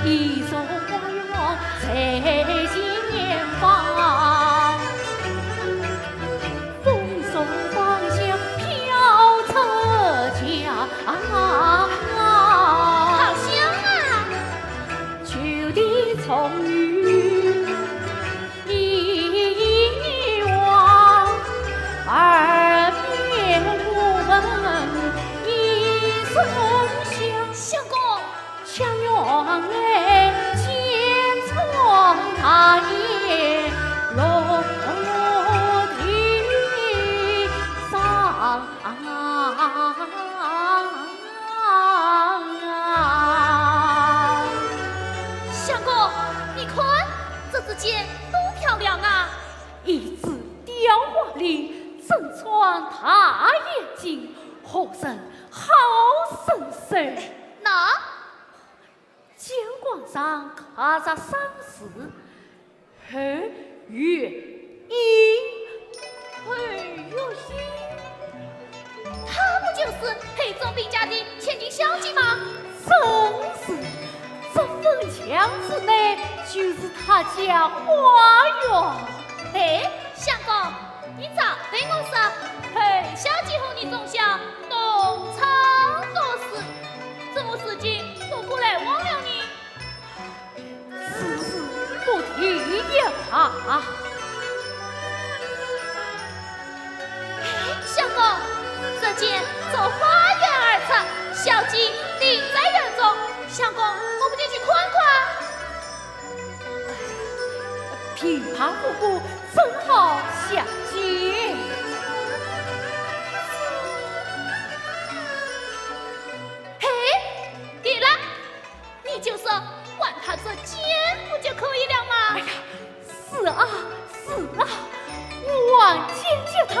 一座花园在前方，风送芳香飘彻江。好香啊！秋的葱郁一望，耳边我闻一声响。相公，墙院内千窗大檐，落地上。相公，你看这支箭多漂亮啊！一只雕花里身穿大眼睛，何人好神色？那肩膀上刻着三字：黑月阴。黑月阴，他不就是黑总兵家的千金小姐吗？正是，这份墙子内就是他家花园。哎，相公，你早对我说，黑小姐和你从小同窗多事，什么事情都不来忘了你。此事不提也罢。相公，这件从花园而出，小姐定在园中。相公，我不进去看看。琵琶夫妇正好相见。嘿，对了，你就说还他这剑不就可以了吗？哎呀，是啊是啊，我望见见他，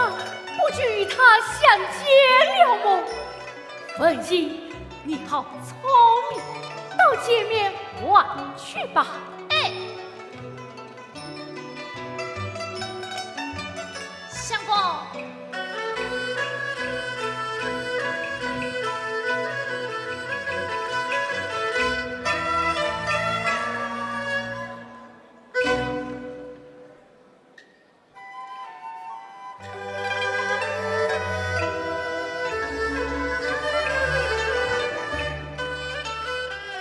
不就与他相见了么？文熙，你好聪明，到见面玩去吧。哎，相公。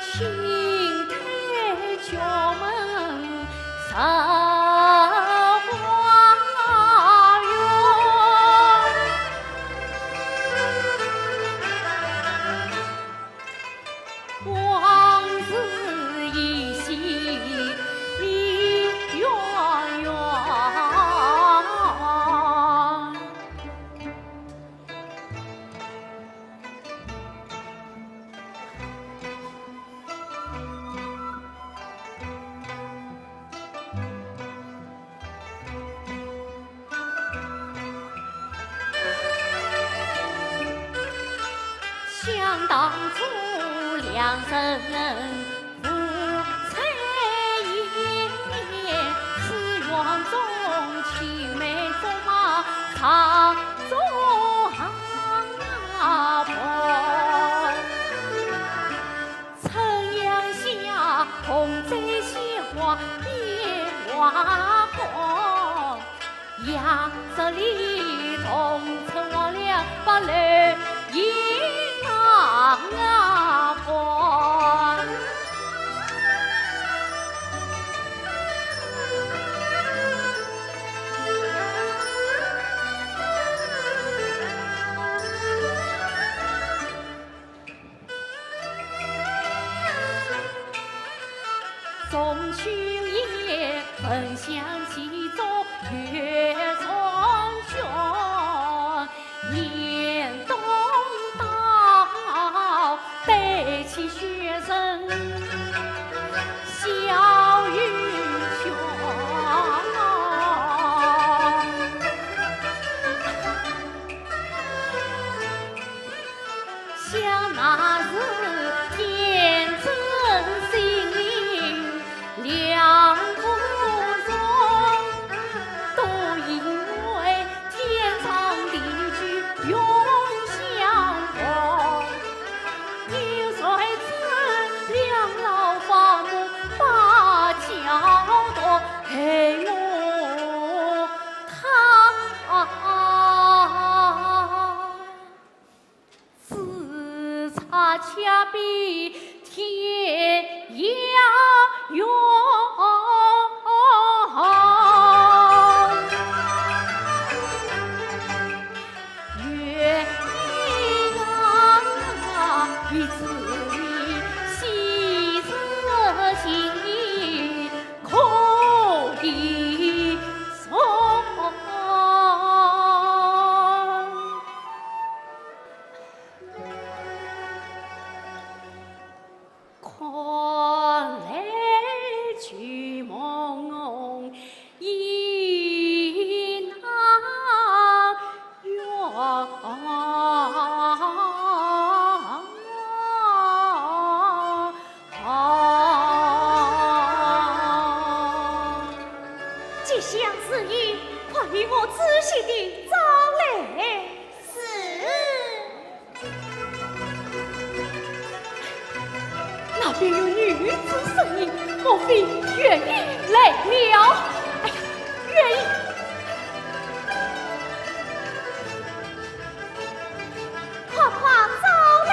青苔角门上花园，往事依稀远远。想当初两人夫妻一年，寺院中青梅竹马唱中伴，晨阳下红摘鲜花变花光，夜色里同城我俩把泪眼光。中秋夜，分享其中月长卷，年冬到，背起雪人笑语轩。想那日天真心灵，两不中，都因为天长地久永相逢。有谁知比天涯远。便有女子声音，莫非愿意来了？哎呀，愿意！快快走来！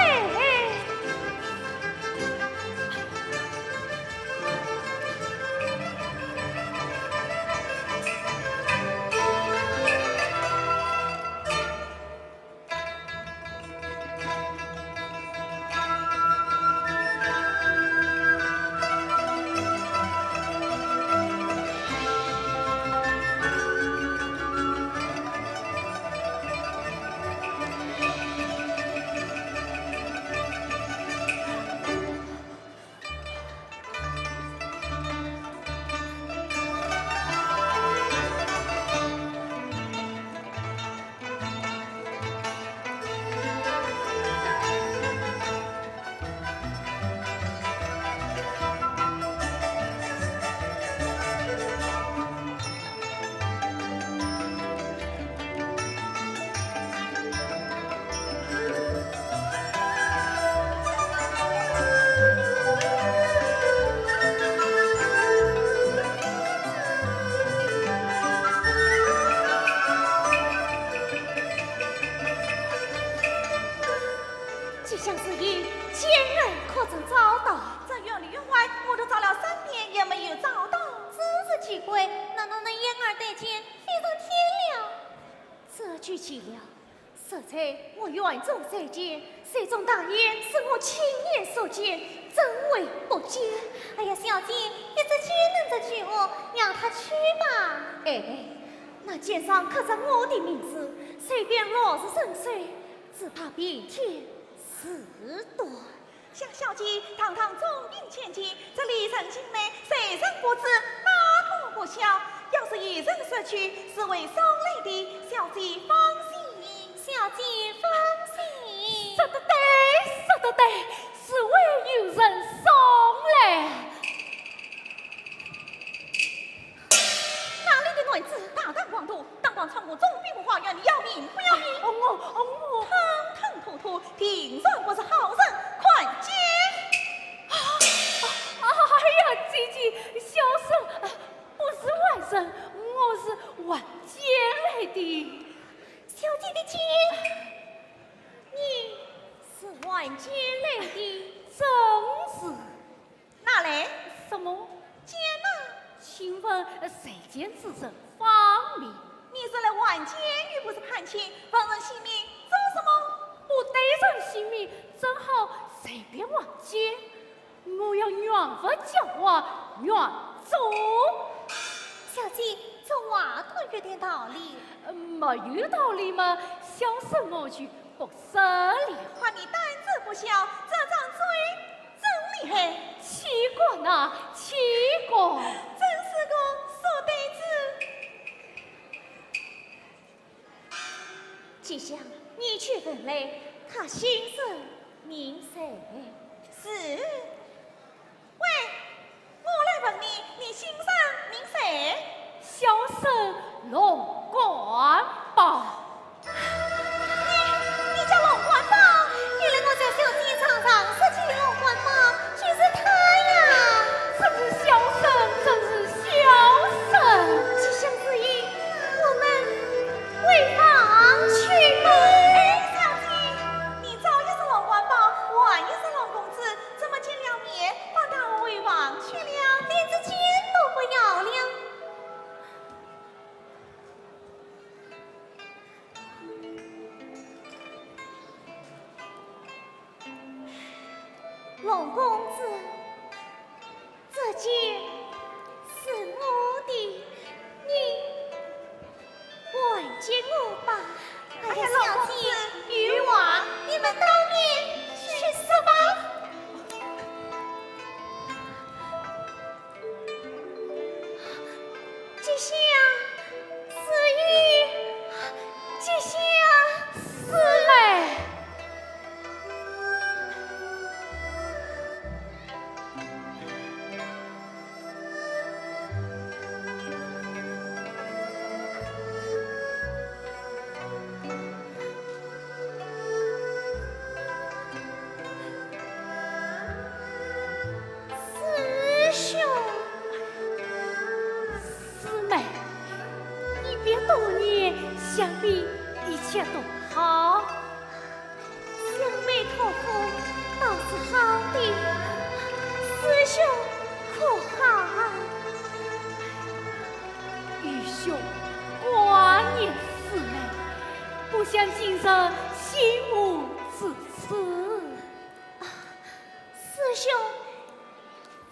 吉祥之意，今日可曾找到？这院里院外，我都找了3年，也没有找到。真是奇怪，难道那燕儿带剑飞上天了？这就奇了。实在我远走再见，谁中大燕是我亲眼所见，真为不解。哎呀，小姐，一直去能着去我，让他去吧。哎，那剑上刻着我的名字，随便落是深水，只怕变天事多。向小姐堂堂中兵千金，这里城境内谁人不知，哪个不晓？要是一人失去，是为伤累的，小姐放心。小姐放心。说得对，说得对，是为有人送来。哪里的女子大胆妄图，当堂闯我中兵花园，你要命不要命？我吞吞吐吐，听说不是好人，快接！哎呀，姐姐，小生不是外甥，我是晚接来的。小姐的剑，你是晚接来的，正是。哪来？什么？剑呢？请问谁见之人方便？你是来挽监，又不是攀亲，放人性命做什么？不得人性命，正好随便挽监。我要缘分交往，缘走。小姐，这话倒有点道理。没有道理嘛，小生我去不失礼。看你胆子不小，这张嘴真厉害。奇怪呐，奇怪，真是个傻呆子。吉祥，你去问来，他心生名谁？是。喂，我来问你，你心上名谁？小生龙冠宝。你叫龙冠宝？原来我在小姐场上失去龙冠宝，就是他呀！真是小生，真是小生。吉祥之意，我们回房去吧。哎，小姐，你早也是龙冠宝，晚也是龙公主。下死于阶下四妹。师兄，四妹，一别多年，想必一切都好。相妹托付倒是好的，师兄可好？愚兄挂念四妹，不想今生心无自此。师兄，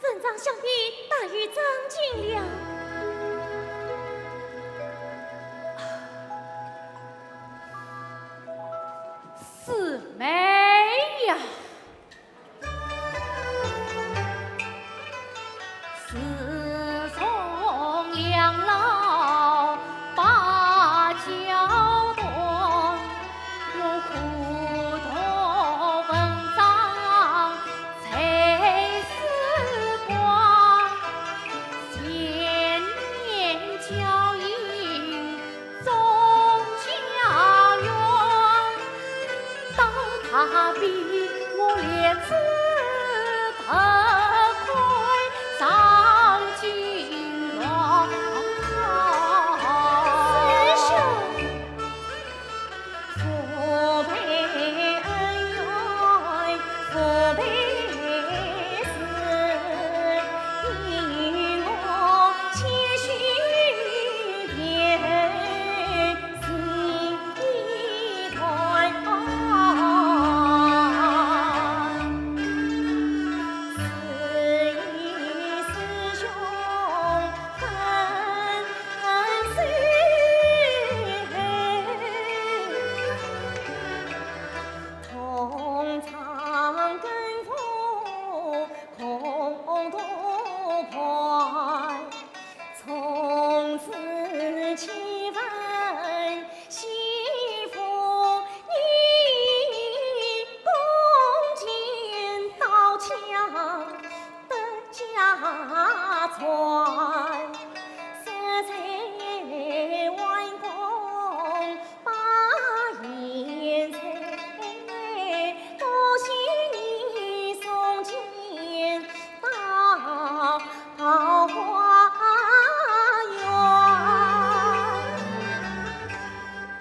本长想必大于张进了。四妹呀，自从两老把交断，我苦头文章才思光，千年交映总家园。当他比我脸子得亏上金銮，师兄，父辈恩怨，父辈事，你我且许别，心一团。师兄分岁，同唱跟风，空渡怀，从此气氛幸福，你共建刀枪的家传，色彩万工把颜彩，多谢你送进到花园。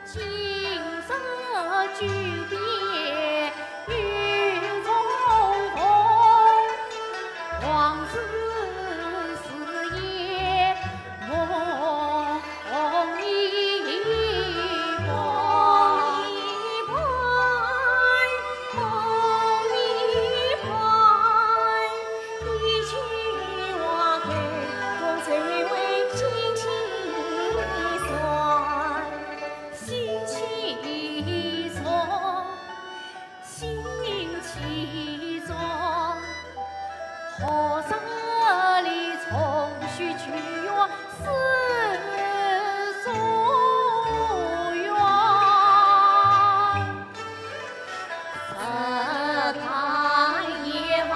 金色巨蝶云中风，王子四爷梦一梦一拍，梦一拍，一句话给我最为心气酸。心气壮，心气壮，河山里从许去远思所愿，色淡夜晚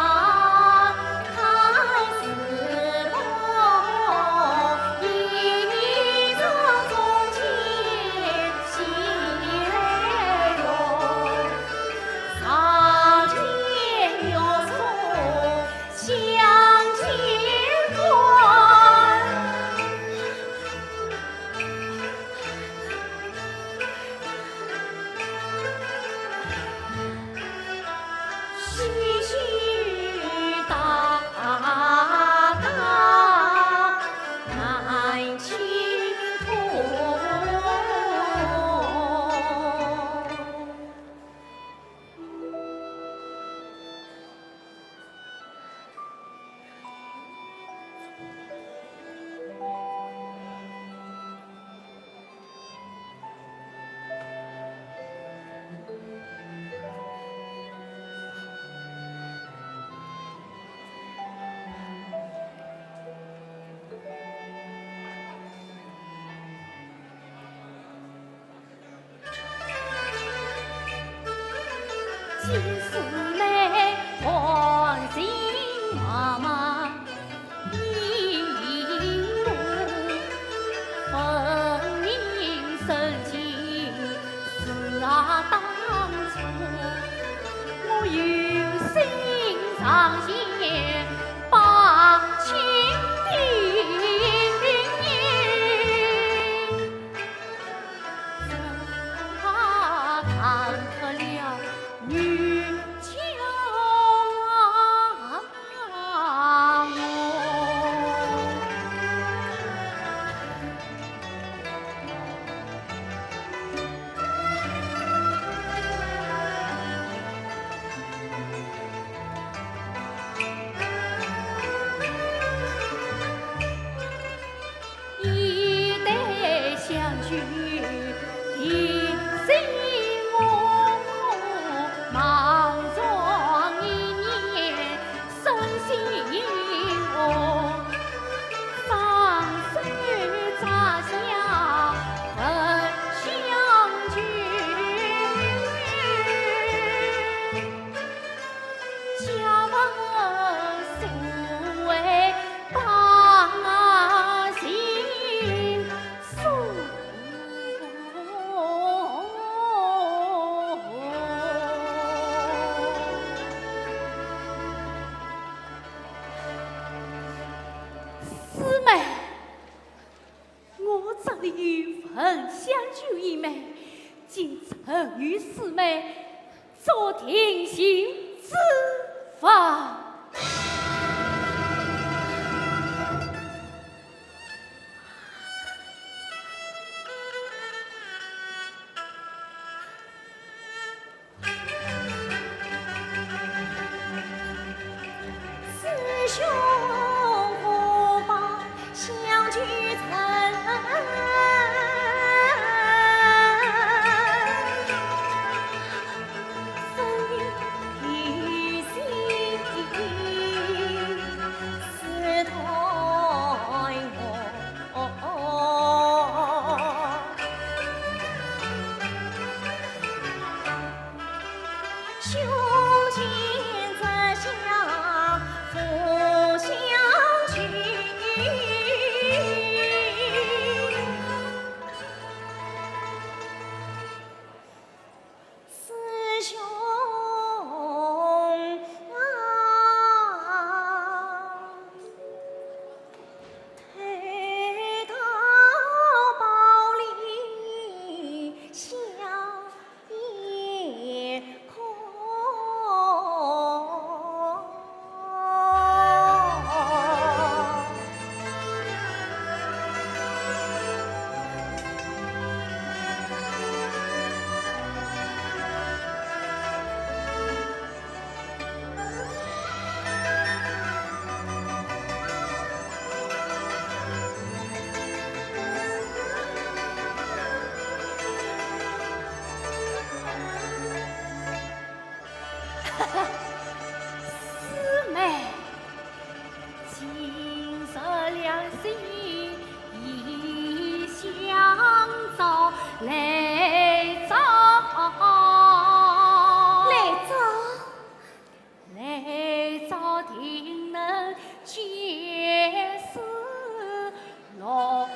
看似薄，一朝从前喜泪容，上天有送相见欢。金四妹欢喜妈妈一路分明深情是当初我有心上线把情曾与四妹做天行之法。师兄不把相聚曾。兄亲怎相扶相聚？师兄啊，推到包里笑颜空。四妹，今日两心已相照来早。来早定能结丝落。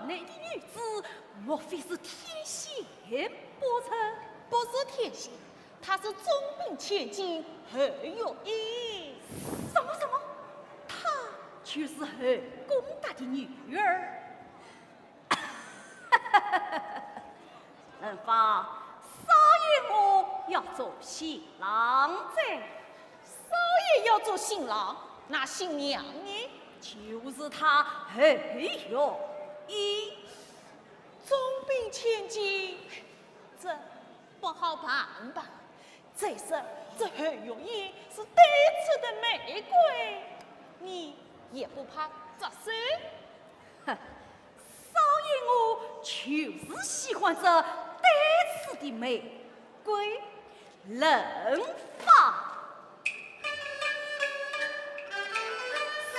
内的女子，莫非是天仙不成？不是天仙，她是中兵千金何有意。什么？她却是后宫大的女儿。能否少爷我要做新郎子？少爷要做新郎，那新娘呢？就是他后有意。中兵千金，这不好办吧？再说这何有意是带刺的玫瑰，你也不怕扎手？哼，少爷我就是喜欢这带刺的玫瑰，能否？少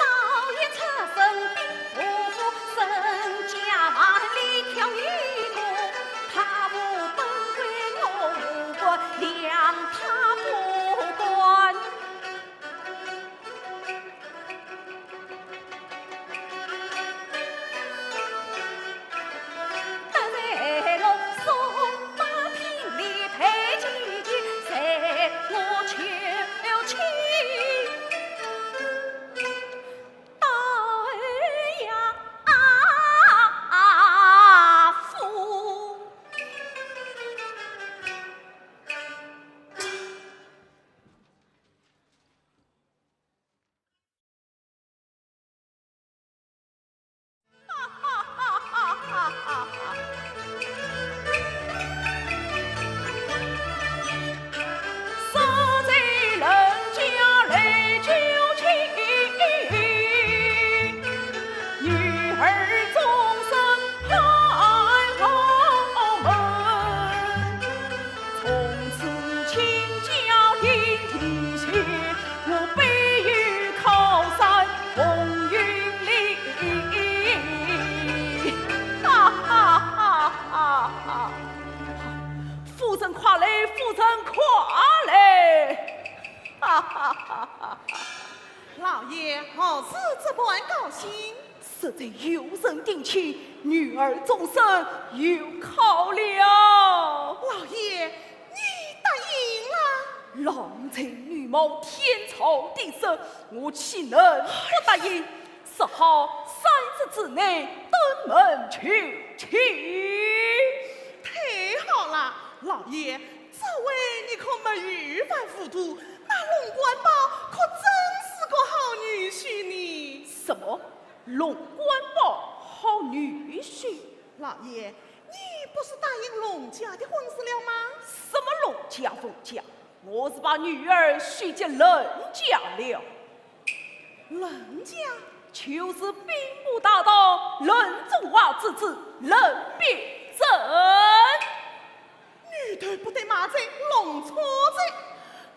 爷出身兵夫妇，身家万里挑一途，他不本归我无关，量他不管。但在我送马品里配几句，在我求情。老爷何时这般高兴？实在有人定亲，女儿终身有考了。老爷，你答应了？郎才女貌，天朝地设，我岂能不答应？10号3日之内登门求亲。太好了，老爷，这位你可没一番糊涂，那龙官宝可真是个好女婿呢。什么？龙官宝好女婿？老爷，你不是答应龙家的婚事了吗？什么龙家凤家？我是把女儿许给人家了。人家就是兵部大盗任仲华之子任必正。女头不得马贼，弄错贼。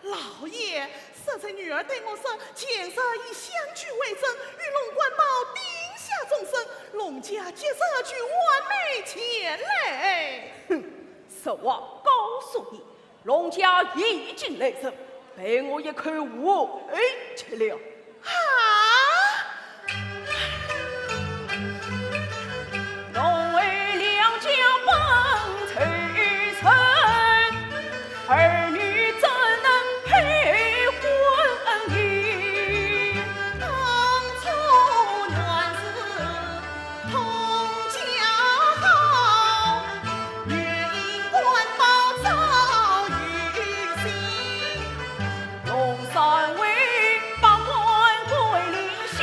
老爷，实在女儿对我说，前日以相聚为证，与龙官宝定下终身，龙家即日去完美前来。哼，实话告诉你，龙家已经来人，被我一口喂吃了。啊！龙为两家本财神，儿女怎能配婚姻？当初原是同家好，月因官宝早于心。龙三为把官归临下，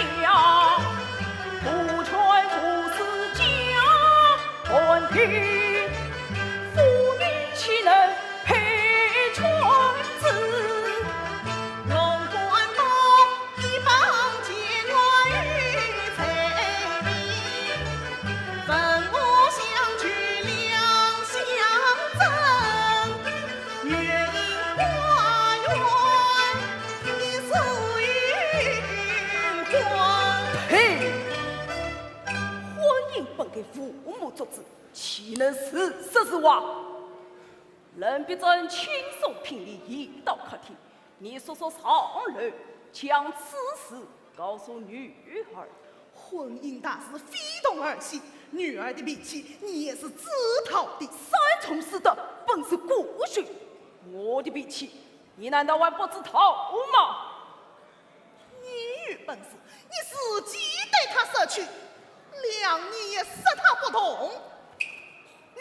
不传父子家团体，妇女岂能配传子？龙官宝一帮结缘于彩礼，分我相聚两相赠，月因花园一素云光。呸！婚姻本该父母做主，岂能是说实话？任必正轻松聘礼一道客厅，你说说上楼，将此事告诉女儿。婚姻大事非同儿戏，女儿的脾气你也是自讨的。三从四德本是骨血，我的脾气你难道还不知道吗？你有本事，你自己对他舍去，两你也杀他不同。你，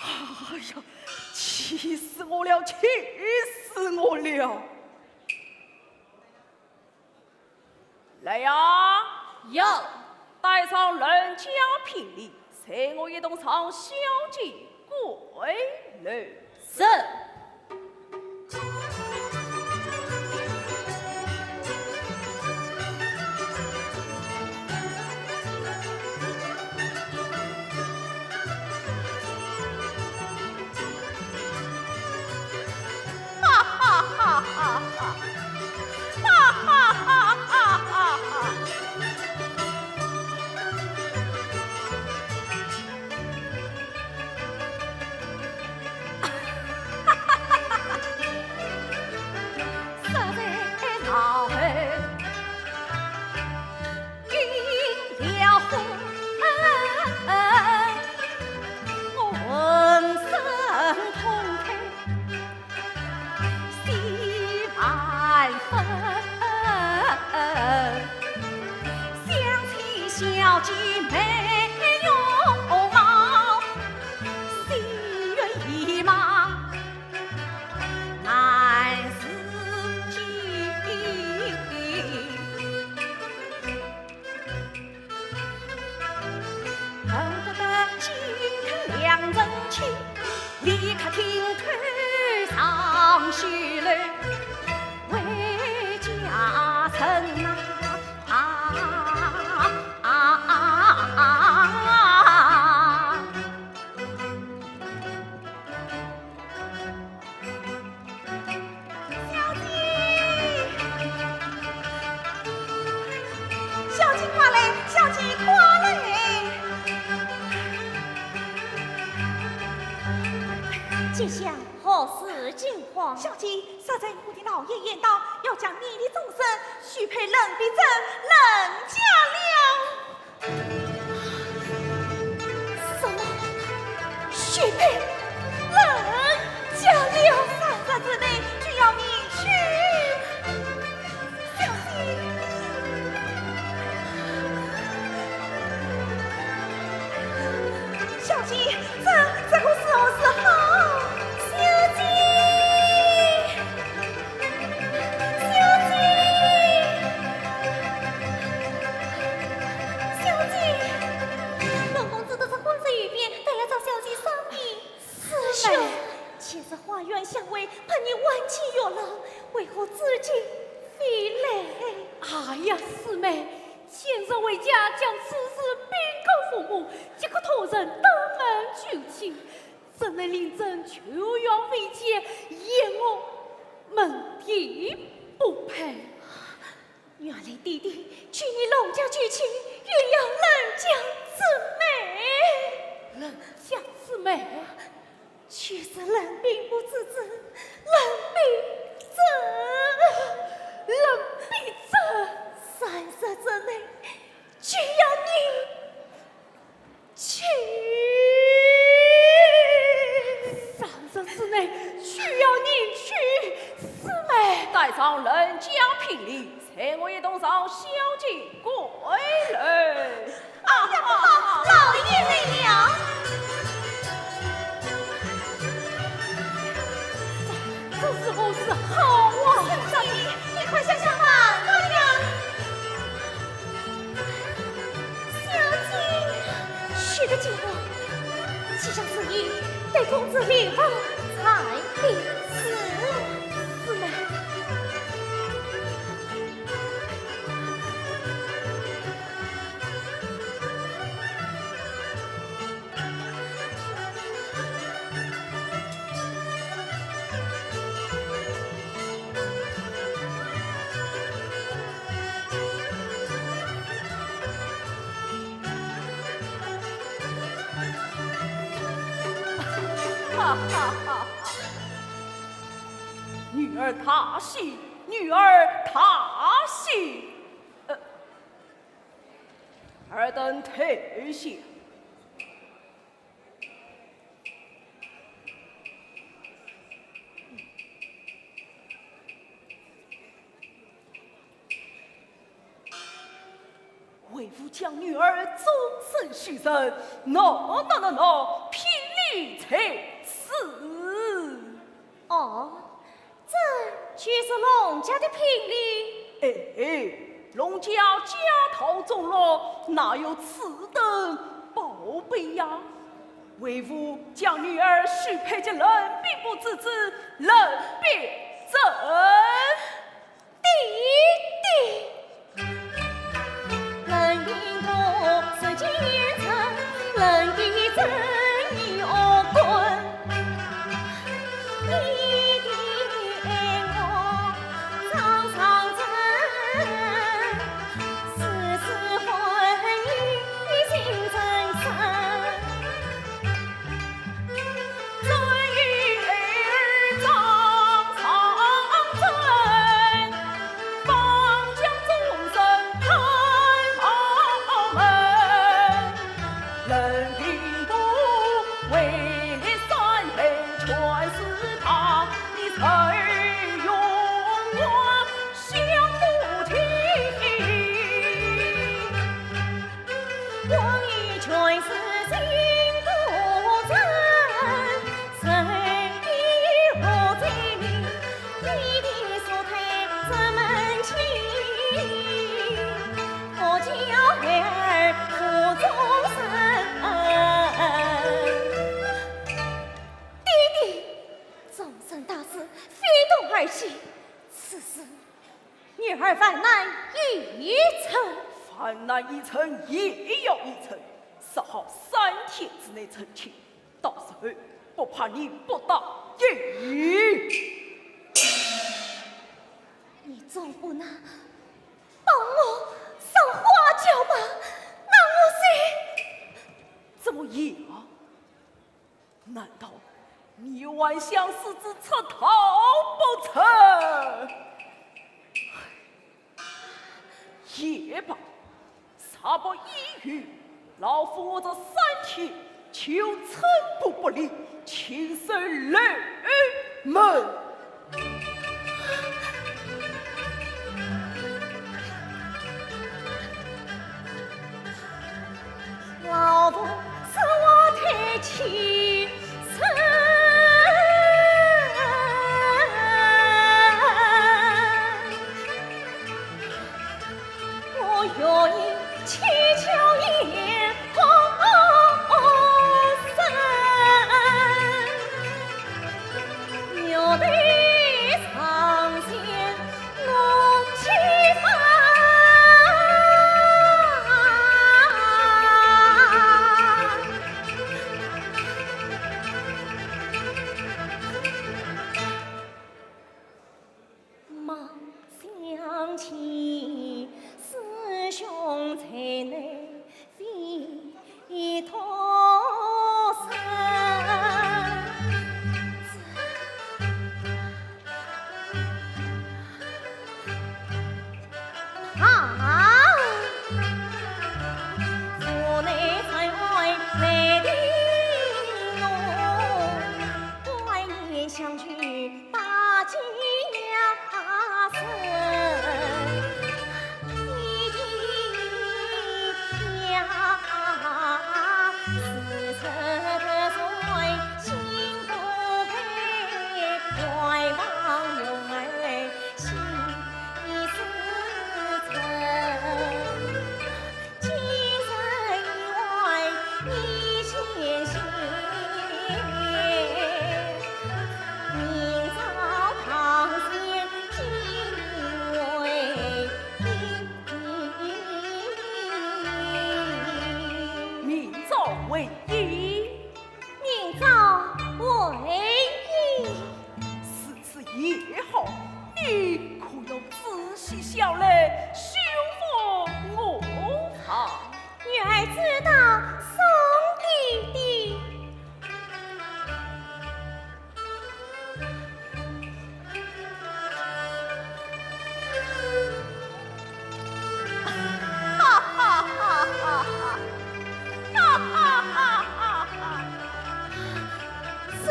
哎呀，气死我了，气死我了！来呀，要带上人家聘礼，随我一同上小姐归来。是。小姐没有貌，心猿意马难自禁。恨不得今天两人情，立刻听退上西来，为家臣呐。接下何事进话？小姐，实在我的老爷言道，要将你的终身许配冷碧珍冷家了。什么？许配冷家了？3日之内就要你去。小姐，这个时候是好。其实花园相为，盼你晚期有了，为何至今非来？哎呀，四妹，前生为家将此事禀告父母，结果托人登门求亲，怎能令朕求援未接，言我门第不配？原来弟弟娶你龙家娶亲，原要冷家之美。冷家之美。却是冷冰不自知，冷冰这3日之内就要你去，3日之内需要你去，四妹带上人家聘礼，随我一同上小姐归来。老爷来了。这是不是好啊？小姐，你快想想吧，姑娘。小姐，许个计划，吉祥之意，对公子礼后才必死。四妹，女儿踏喜，女儿踏喜。尔等退下。为父将女儿终身许身，no，聘礼在此。哦，这就是龙家的聘礼。龙家家头中落，哪有此等宝贝呀？为父将女儿许配给人，并不自知，人别怎？弟弟。人因我十几年成，人的正义恶棍。弟弟爱我常常真，丝丝婚姻心真深。真与儿常常真，方将终身盼好门。人并不为三辈全是他，你曾永远想不停。我已全是心不真，谁我罪名？弟弟所推这门亲，我叫孩儿负终身。弟弟，终身大事非同儿戏，此事女儿犯难一成。犯难一成也要一成，稍好3天之内成亲，到时候不怕你不答应。你总不能帮我上花轿吧？那我谁？怎么样？难道你还想私自出逃不成？也罢，啥不依语，老夫我这3天就寸步不离，亲手入门。老夫是我太亲生，我愿意祈求也生，牛背上线龙旗帆。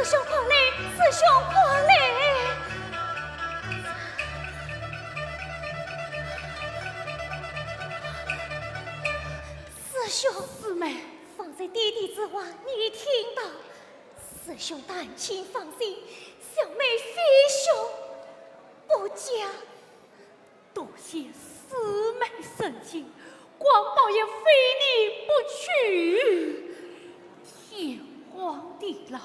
兄快来，师兄快来！师兄，师妹，放在弟弟之话，你听到？师兄担心放心，小妹非兄不嫁。多谢师妹深情，光宝也非你不娶。天荒地老，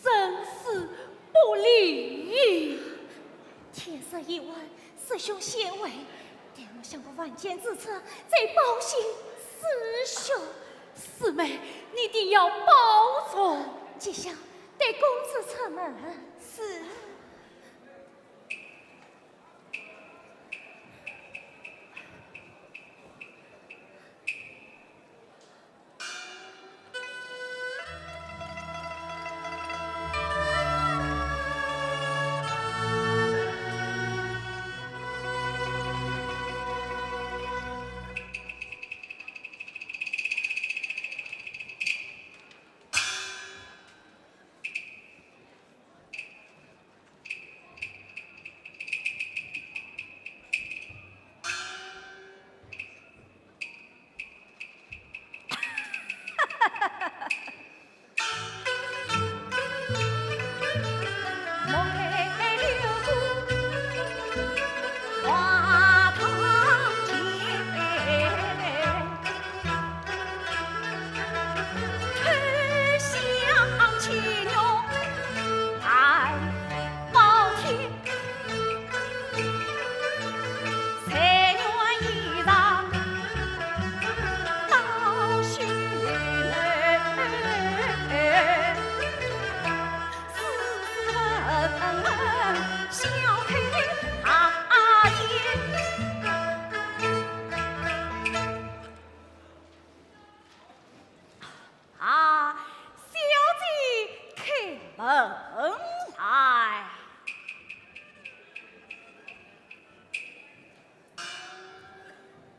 生死不离。天色已晚，师兄先回，待我想个万全之策，再报信师兄。师妹，你定要保重。吉祥，带公子出门。是。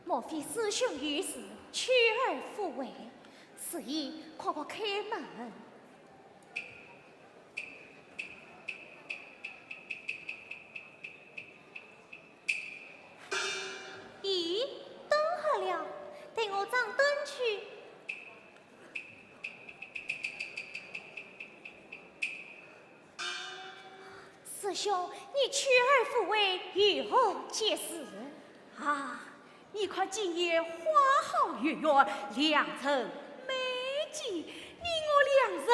莫非师兄于是屈而复为，是以快快开门。咦，灯好了，带我掌灯去。师兄，你屈而复为，与何解释？啊，你看今夜花好月圆，良辰美景，你我两人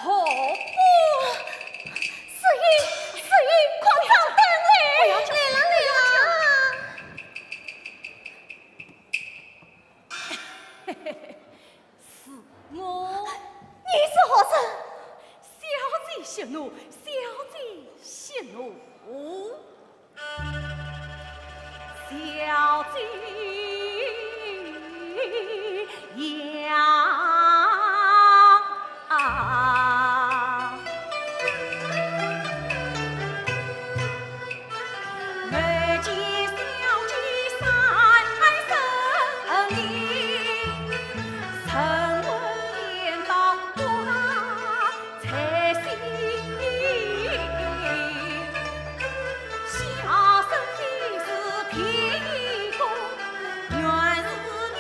何不？四姨，快掌灯来！来了。嘿嘿嘿，是我。你是何人？小姐息怒，小姐息怒。小姐呀，没见小姐三生意，曾闻言道花才心。小生既是偏公，原是你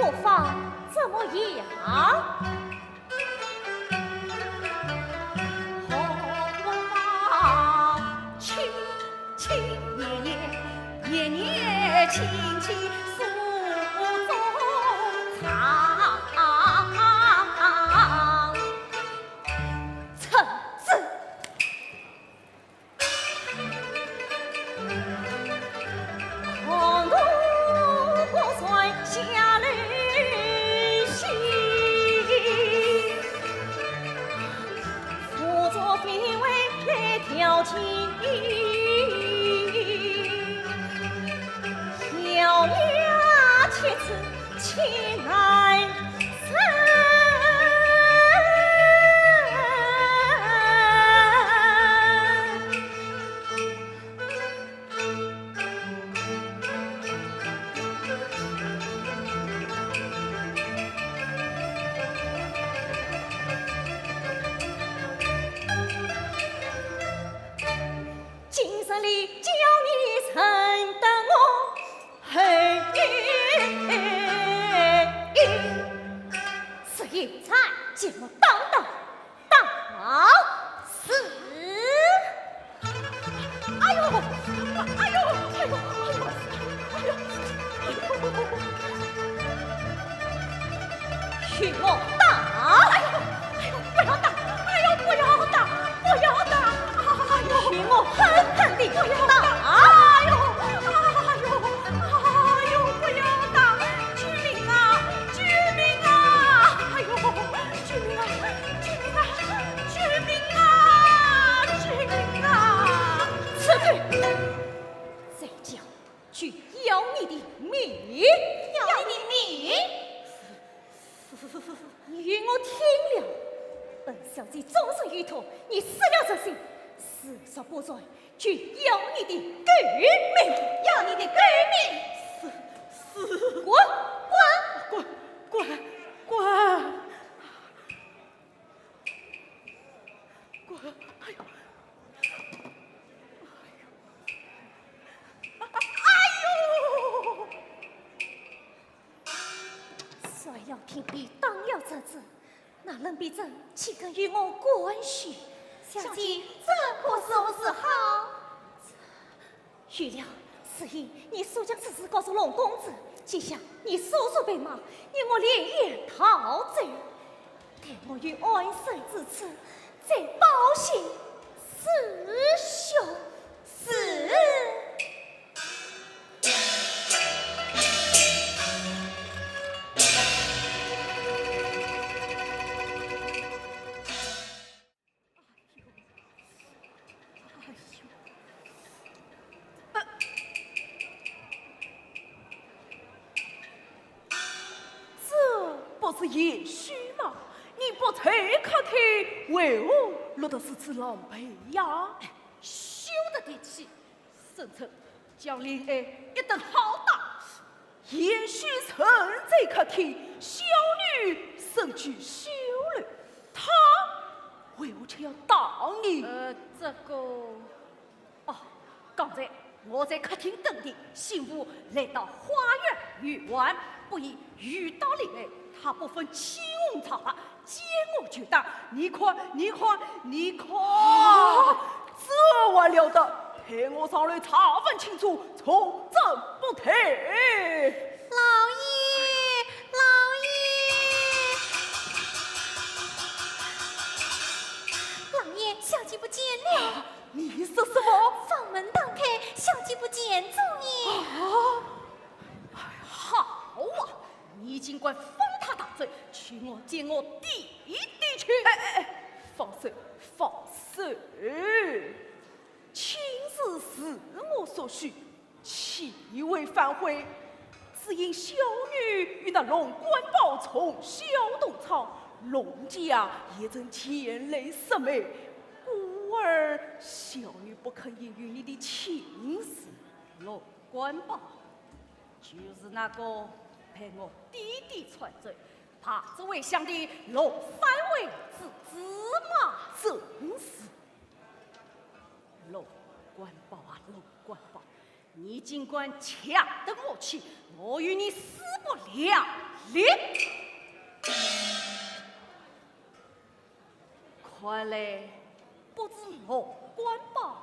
国法怎么样？国法清清烈烈，烈烈清清诉衷肠。臣子。狂怒国帅下雷袭，辅佐飞位来挑起，咬牙切齿前来今生里叫你承担我黑是一才见我当死。哎呦，哎呦，哎呦，哎呦，哎呦，许我打！哎呦，哎呦，不要打！哎呦，不要打！不要打！哎呦，许我狠狠地打！哎呦，哎呦，哎呦，不要打！救命啊！救命啊！哎呦，救命啊！救命啊！救命啊！救命啊！此去，再叫去要你的命！要你的命！你与我听了，本小姐终身与托，你死了这心，死说不在，去要你的狗命！要你的狗命！死！滚！哎呦！谁要听你当了这子，那人比这岂肯与我关系？小姐，这可是不是好？预料是以你速将此事告诉龙公子，记下你速速备马，与我连夜逃走。待我与安生之次，再报信师兄。是。不是也许吗？你不才客气，为何落得如此狼狈呀？休得提起，生称将林爱一顿好打。也许趁这客气，小女身居修了，他为何却要打你？这个哦，刚才我在客厅等你，幸福来到花园游玩，不意遇到林爱。他不分青红皂白，见我就打。你看，这还了得！陪我上来查问清楚，从正不退。老爷，老爷，小姐不见了。你说什么？房门打开，小姐不见踪影。好啊！你尽管封他大罪，去我见我弟弟去。放手！亲事是我所许，岂为反悔？只因小女与那龙官宝从小同床，龙家也曾牵累姊妹，故而小女不肯言语你的情事。龙官宝就是那个陪我弟弟传罪，怕这位乡的龙三位之子嘛。正是。龙官宝啊，龙官宝，你尽管抢得我去，我与你死不两立。快来，不知落官吧，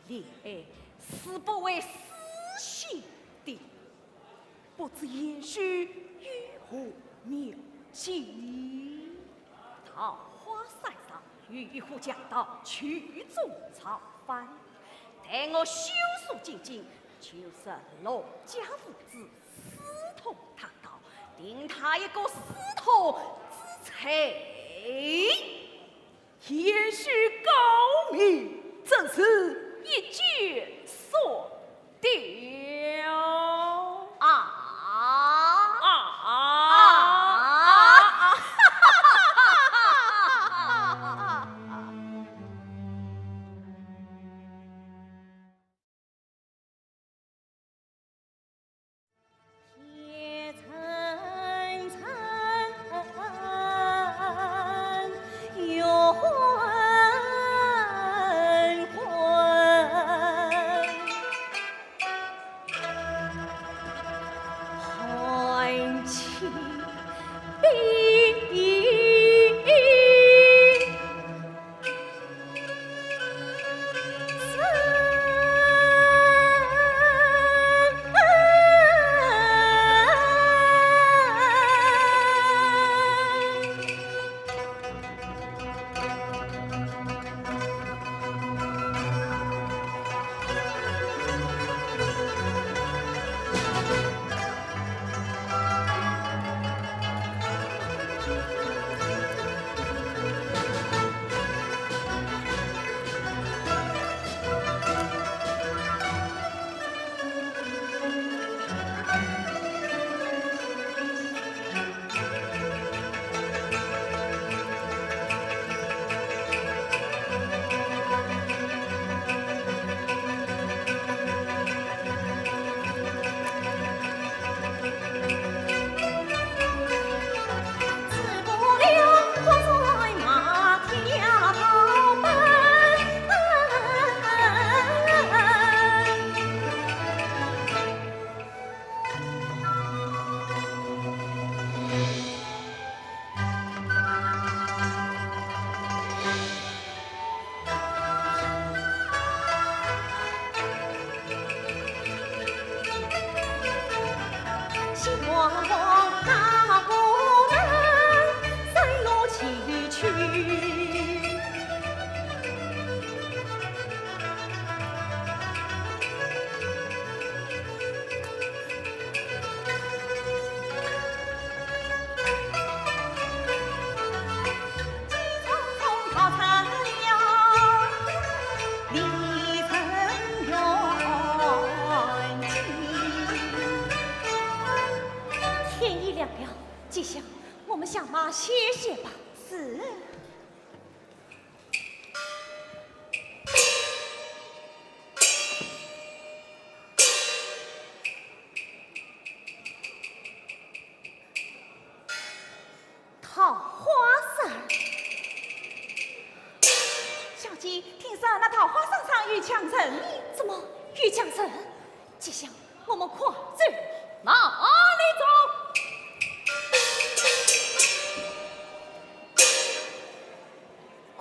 恋爱是不为私心的，不知也许与何妙计？桃花山上渔户讲到曲中草翻，待我修书进京，就是罗家父子私通他高，定他一个私通之罪。也许高明，正是一举所掉啊！季香，我们下马歇歇吧。是。桃花伞，小姐，听说那桃花伞上有强人，怎么有强人？季香，我们快走，哪里走？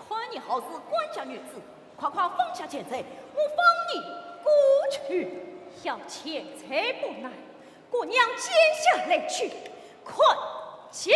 看你好似官家女子，快快放下钱财，我放你过去。要钱财不难，姑娘接下来去，快些。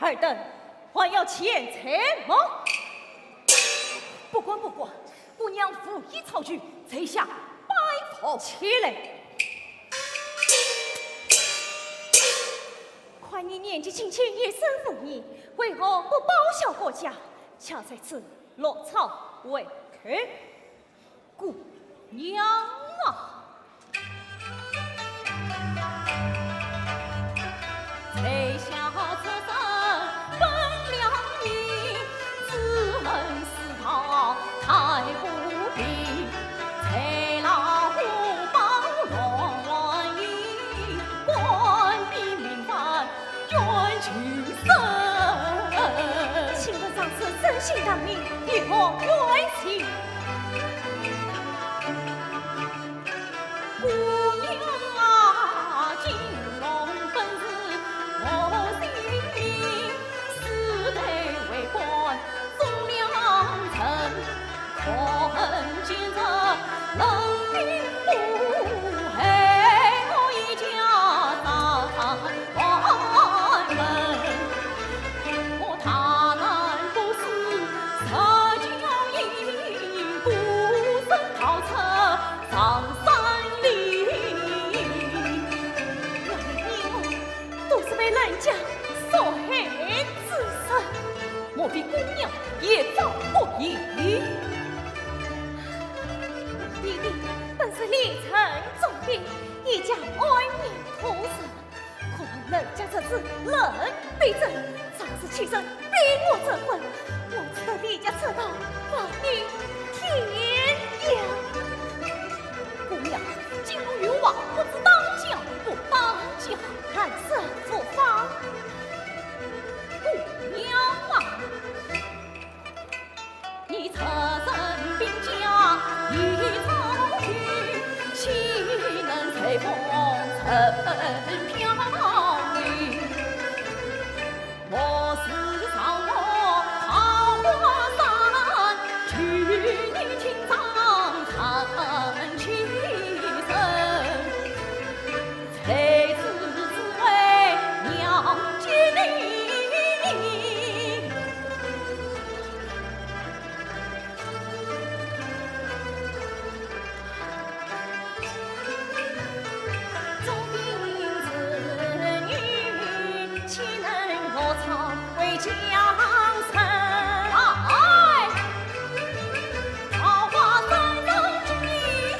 尔等还要前程吗？不管，姑娘辅以草具，这下拜佛起来！看你年纪轻轻，一身富裕，为何不报效国家？恰在此落草为寇，姑娘啊！才下此生本了你，自问世道太不平，才老虎帮乱意，官逼民反冤屈生。请问上次真心当命，与我冤情？姑娘啊，金龙本是我心里，死得为官忠良臣，可恨今日冷冰不害我一家三万人。我他南不是特教义，孤身逃出上山岭。我的命都是被人家所害致死。莫非姑娘也遭不义？弟弟本是历城重兵，一家安宁屠死，可恨人家这次人逼朕，仗势欺人，逼我证婚，我只得离家出走，亡命天涯。姑娘，金龙与王不知当家不当家，看似复方。姑娘啊，你侧身兵家一朝去，岂能随风尘飘零？我是上我桃花山，去你情长长情深，才只为娘接你。忠兵子女，岂能落草为江山？哎，桃花山上知你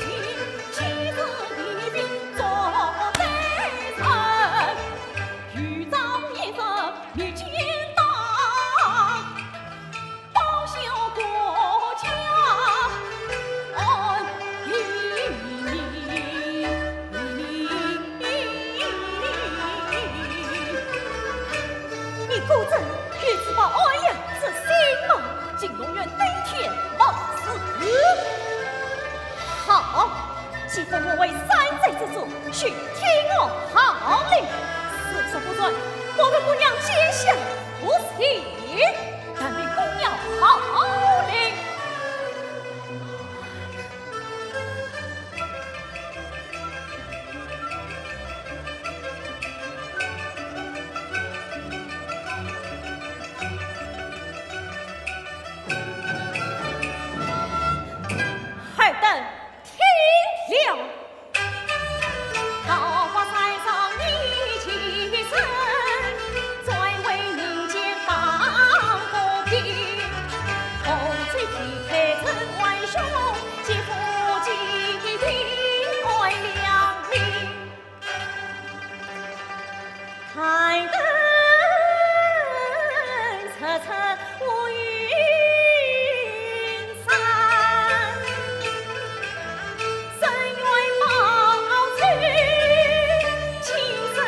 情，岂是敌兵作贼臣？豫章一生你肩当，报效国家恩于你。你孤枕欲自报安良之心吗？金龙院登天冒死。好，既封我为山寨之主，须听我号令。死说不准，我的姑娘接下不行。但为姑娘号令。尔等听了。桃花山上你起身，再为民间当个兵，红吹皮开成万兄，劫富济贫爱良民。海灯彻彻无云山，深愿报取情深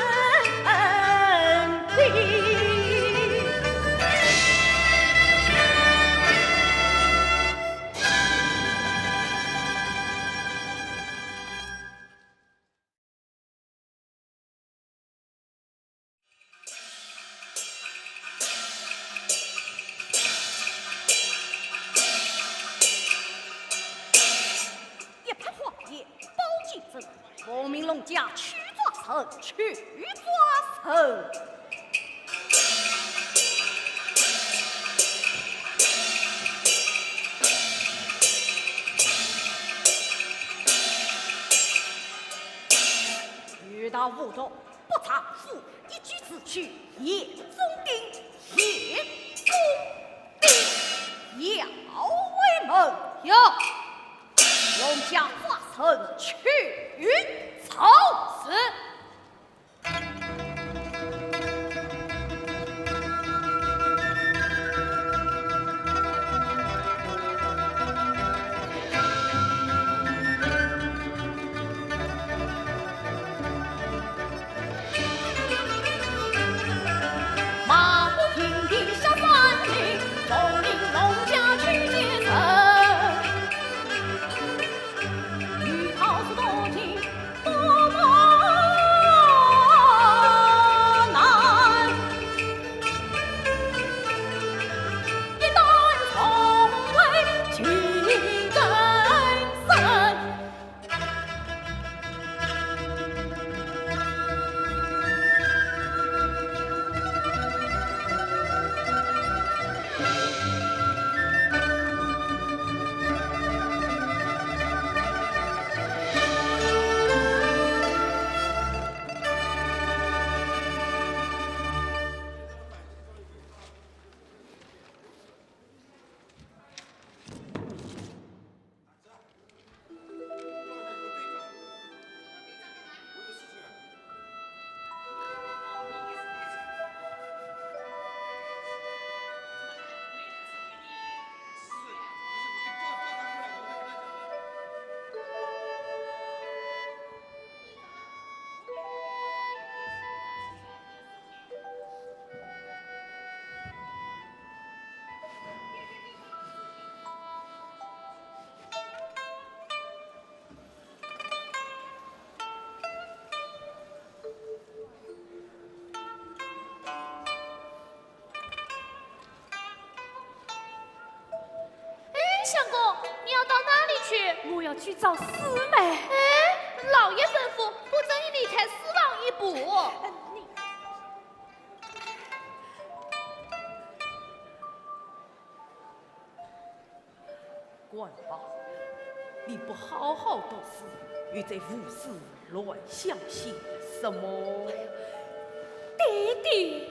地。一拍花叶包金针，奉命龙家去抓神，去抓神。大无动，不差负一举子去，也中定，也中定，要为门有龙家发成去曹是。马不停蹄下山岭，龙领龙家去结成。女袍子多情多难，一旦重为情根深。相公，你要到哪里去？我要去找师妹。哎，老爷吩咐，不准你离开师王一步。管吧，你不好好读书，又在胡思乱想些什么？弟弟，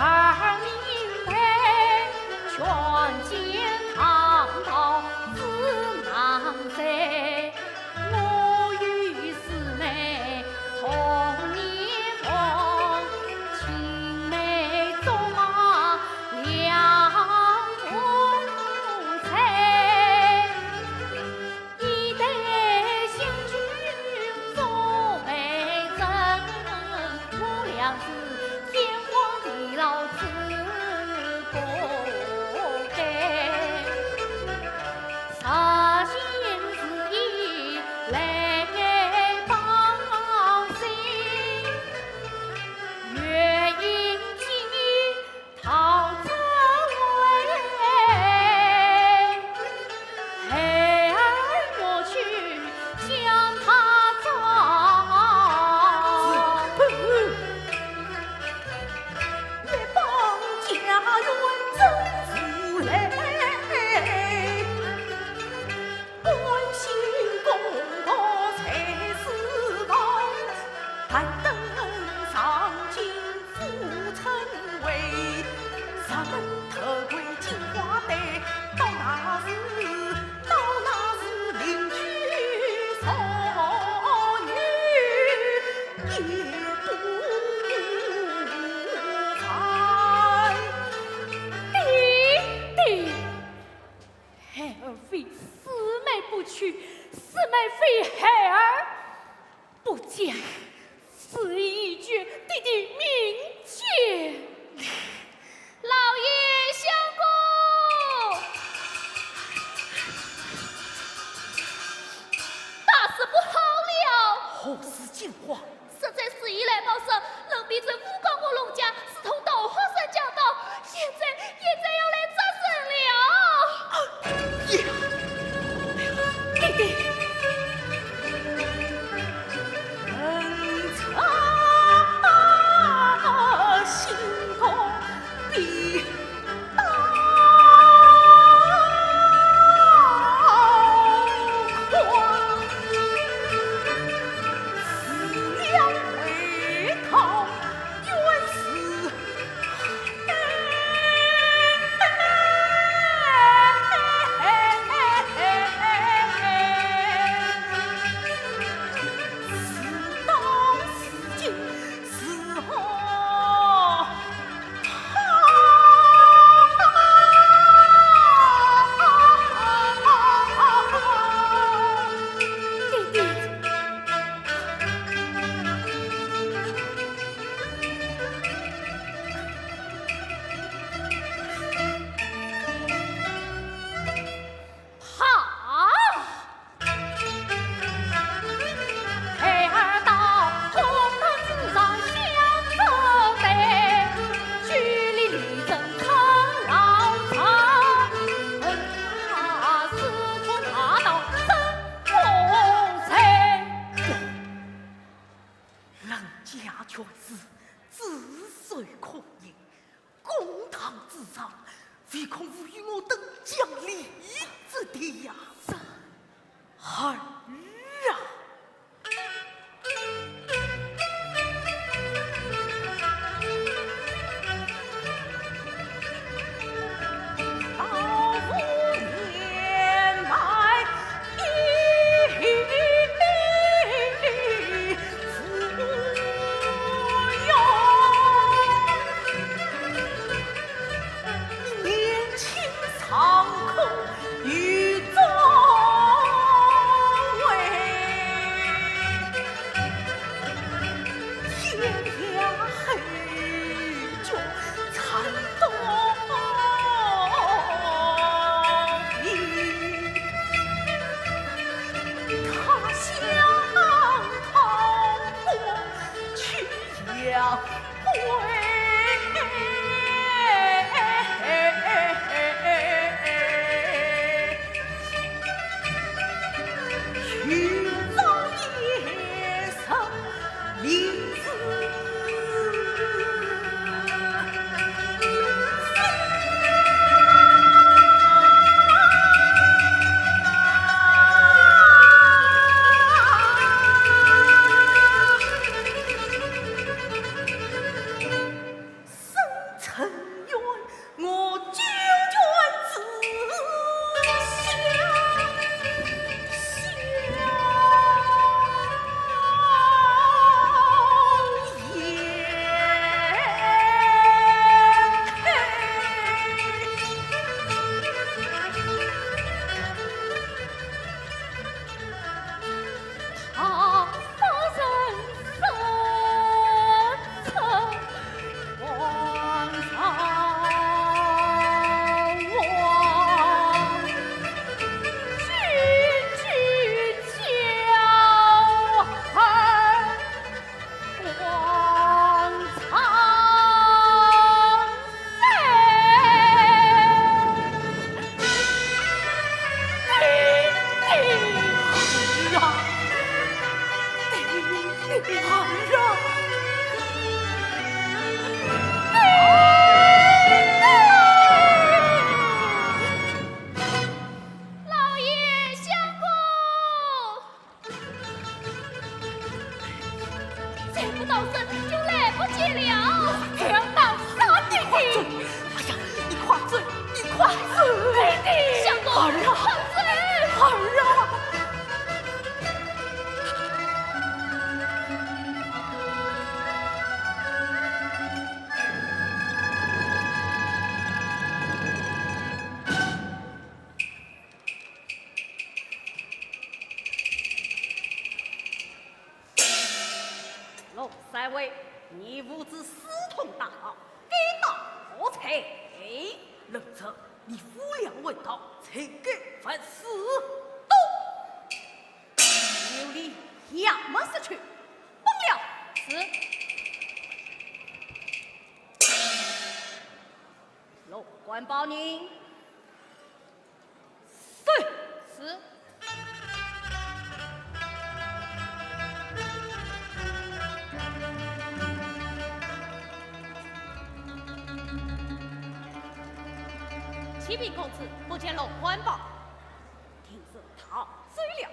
儿明白，全见他。去，四妹非孩儿，不见此一绝弟弟命绝。老爷相公，大事不好了！何事惊慌？实在是以来报上，人逼着诬告我龙家私通桃花山讲道，现在要来扎身了。弟弟，心头比刀狂，思量回头，原是是当是今是何？弟弟，好！孩儿到红堂之上相责备，据理力争抗老巢，问他私通他道真不谁？人家却是自随可言，公堂之上，唯恐无与我等讲理之地呀！儿啊！到5年来年轻仓库与众位，天涯黑角残东移，他乡逃过去要回。去早夜深离子。生辰愿我九卷自逍他发人深沉，皇上王，句句叫儿皇老爷相公，再不到身就来不及了。强盗杀弟弟，哎呀，你快嘴，你快嘴！弟弟，相公，儿啊，放嘴！儿啊！三位，你父子私通大闹，给打破财，人者你夫两问道，才该犯死。都有理衙门司去，崩了。龙官保宁。是。启禀公子，不见龙官报。听说他醉了，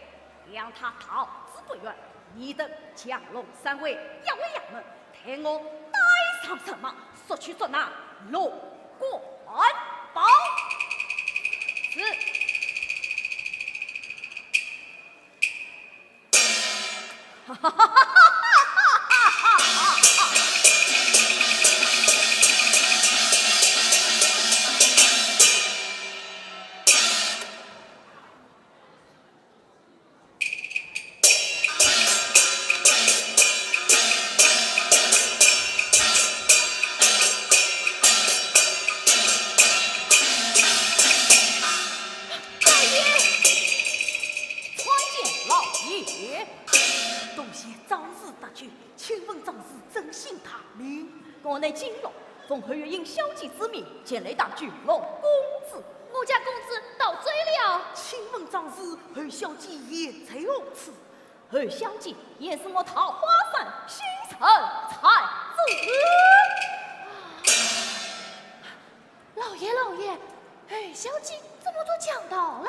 让他逃之不远。你等降龙三位，要为衙门替我带上什么，索取捉拿龙官宝。是。哈哈哈哈！我乃金龙，奉何月英小姐之命前来打巨龙公子。我家公子到嘴了。请问长子，何小姐也在何此？何小姐也是我桃花山新城才子。老爷，何小姐怎么都讲到了？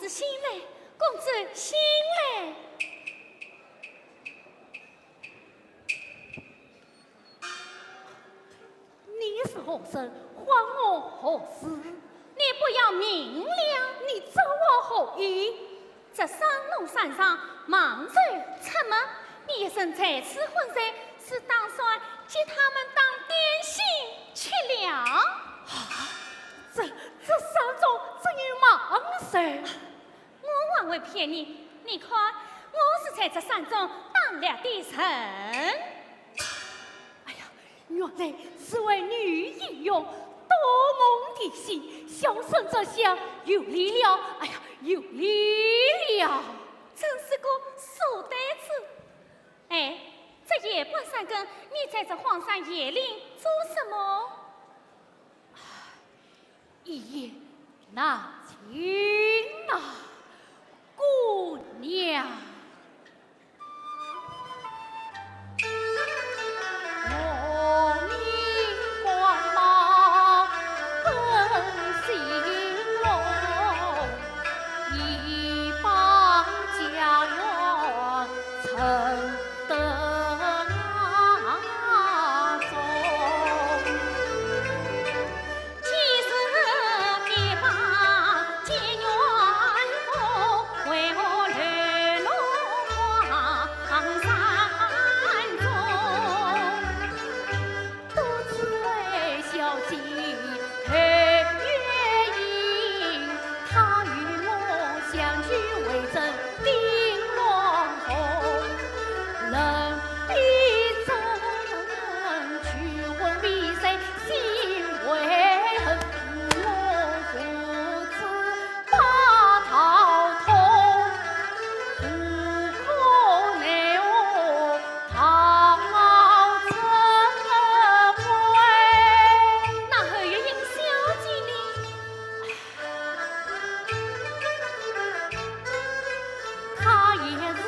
子醒来，公子醒来。你是何人？还我何事？你不要明了，你找我何意？这山路山上忙着出门，你一身在此混在，是打算接他们当点心吃了？这山中怎有忙事？我还会骗你？你看，我是在这山中当了的神。哎呀，原来是位女英雄，多梦的心，小生这下有理了。哎呀，有理了，真是个书呆子。哎，这夜半三更，你在这荒山野岭做什么？一言难尽啊，姑娘。我命关马奔兴隆，一帮家园承得中。其实别把结缘后，为何流落荒山中？都只为小姐配月影，他与我相聚为证定龙凤，人比真，去问为谁心为恨？我父子把头痛，不可奈何唐怎为？那何月英小姐呢？他也是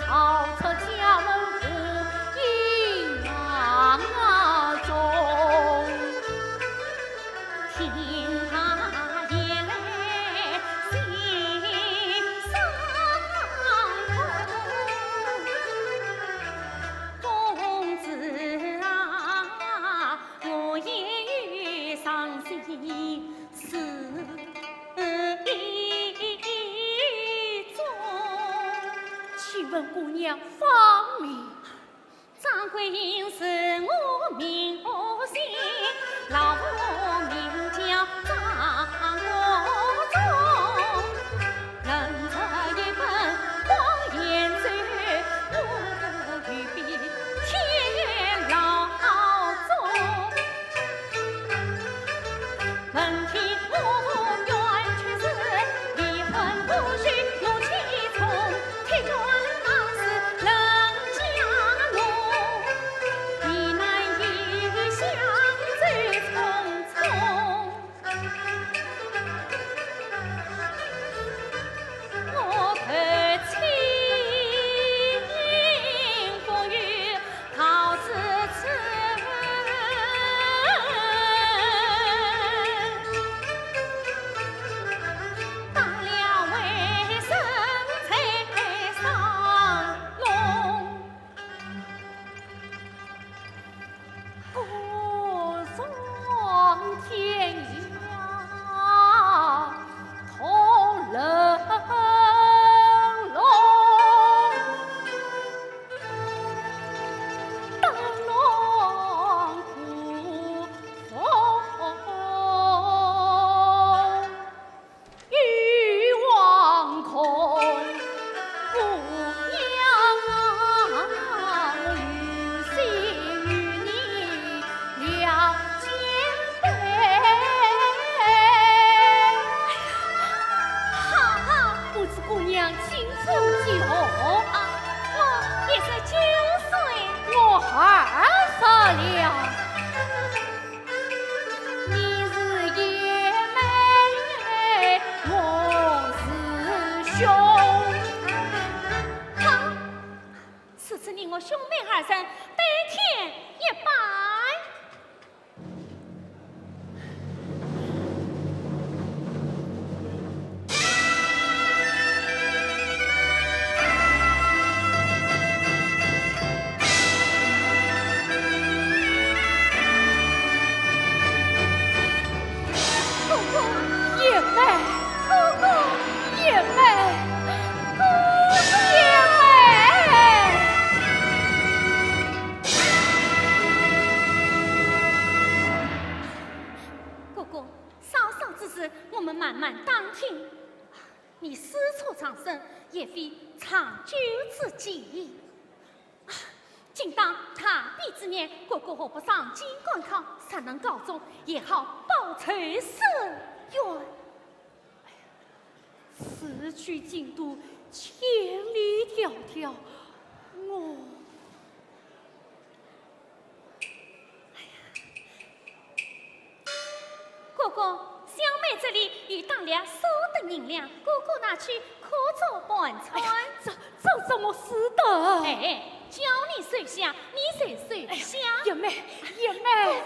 逃出家门户，阴阳中。听他夜来心伤痛，公子啊，我也有伤心事一桩。请问姑娘芳名？张桂英是我名我姓，老婆名叫张国忠。人这一本黄言咒，我欲比天老中。闻听我原却是离婚不许怒气冲，铁原那是人家奴，一男一女相聚匆匆。我可亲不与桃子吃。当了为生才上龙，孤双天涯同人龙，当龙虎凤欲望空。姑娘啊，我于心与你两肩背。好好，不知姑娘青春几何？我也是9岁。我20了。你是爷妹，我是兄。好，此次你我兄妹二人，白天一拜。今当他必之年，哥哥何不上京赶考，才能告终，也好报仇伸冤。此去京都千里迢迢，我。哥哥，小妹这里已当了收的银两，哥哥拿去可做半餐。这怎么是的？哎，叫你收下，你才收下。爷妹，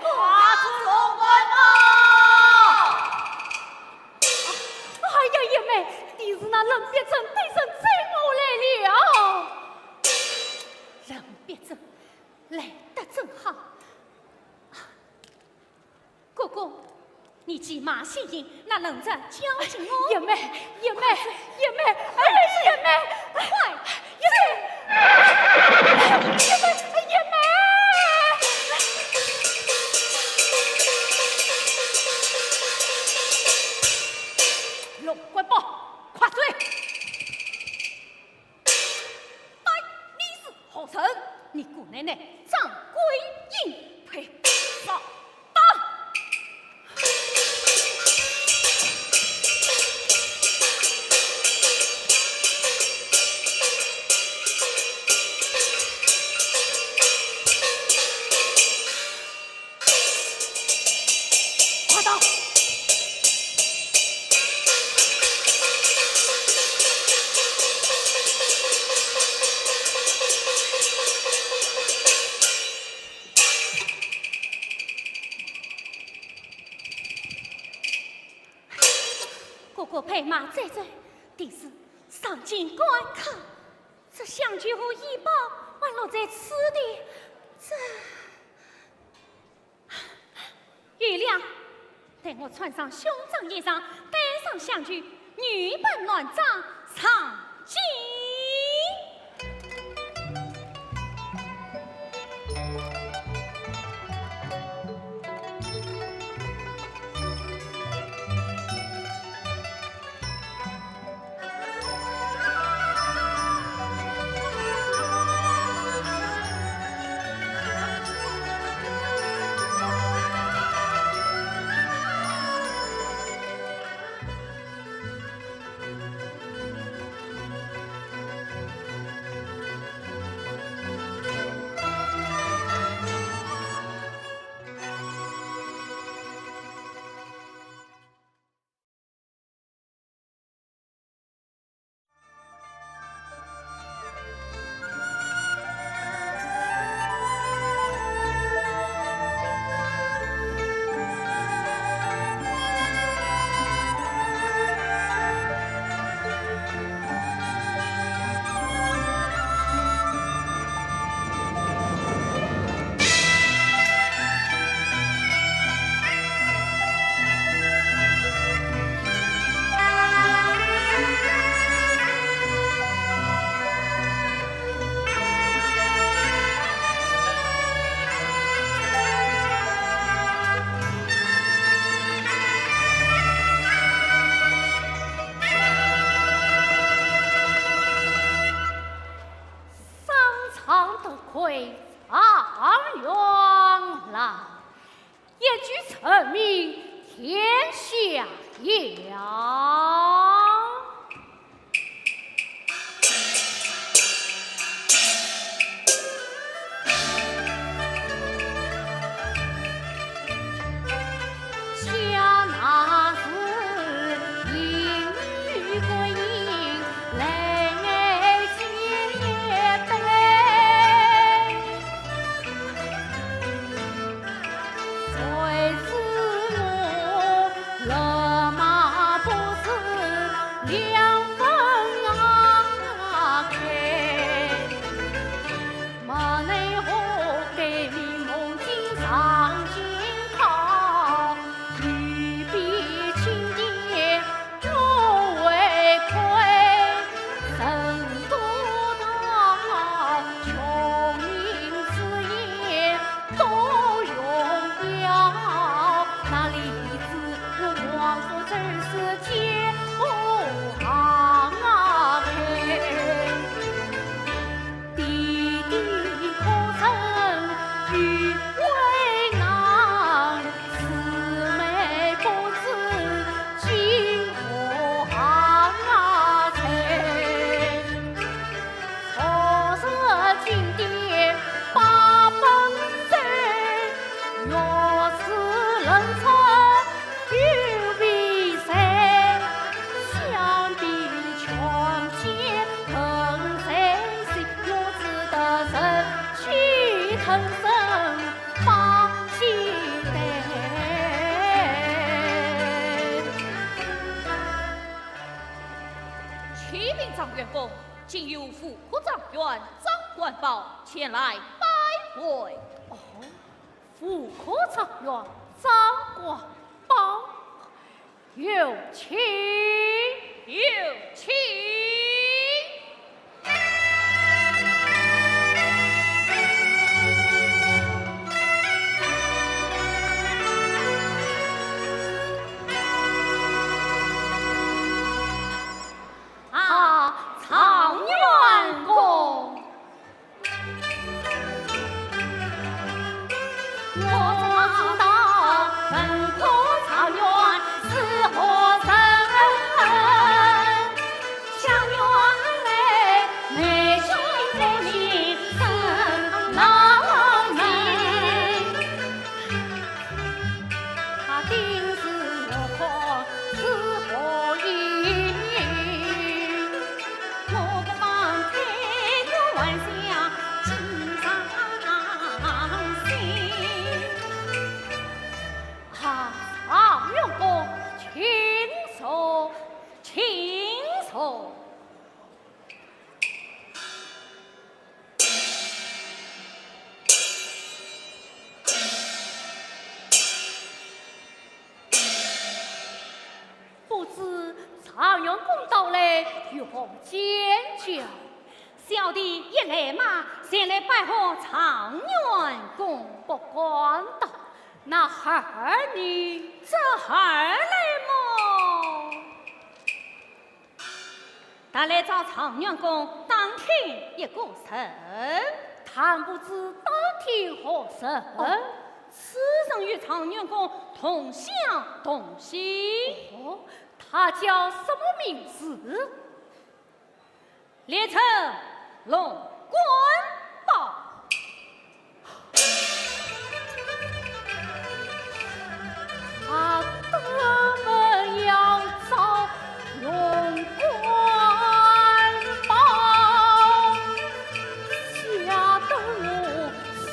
花出龙关吧！哎呀，爷妹，你是那冷别镇对神追我来了。冷别镇来得正好，哥哥。你骑马行营，那能着交进我？爷妹，哎，爷妹，快，爷妹，龙关豹，快追！哎，你是何人？你姑奶奶张桂英，呸！上！配马在这，第四上京观看，这相聚和医包还落在此地，这月亮，待我穿上胸章衣裳，带上相聚，女扮男装上京。虽知我勒马不是臣身放心待。启禀长员公，今有副科长员张官宝前来拜会。哦，副科长员张官宝，有请，有请。常员公，我知道本科常员是何人，想原来内心的你真难明，他定是我可是何意？我不妨开个玩笑，轻伤心。常员公，请坐，请坐。不知常员公到来如何见教？小弟一来嘛，先来拜访常员公。不管道，那孩儿你这孩儿来么？但来找常员公当听一个神。谈不知当天何神？此人与常员公同乡同姓。哦，他叫什么名字？列车龙官宝。他登门要找龙官宝，吓得我心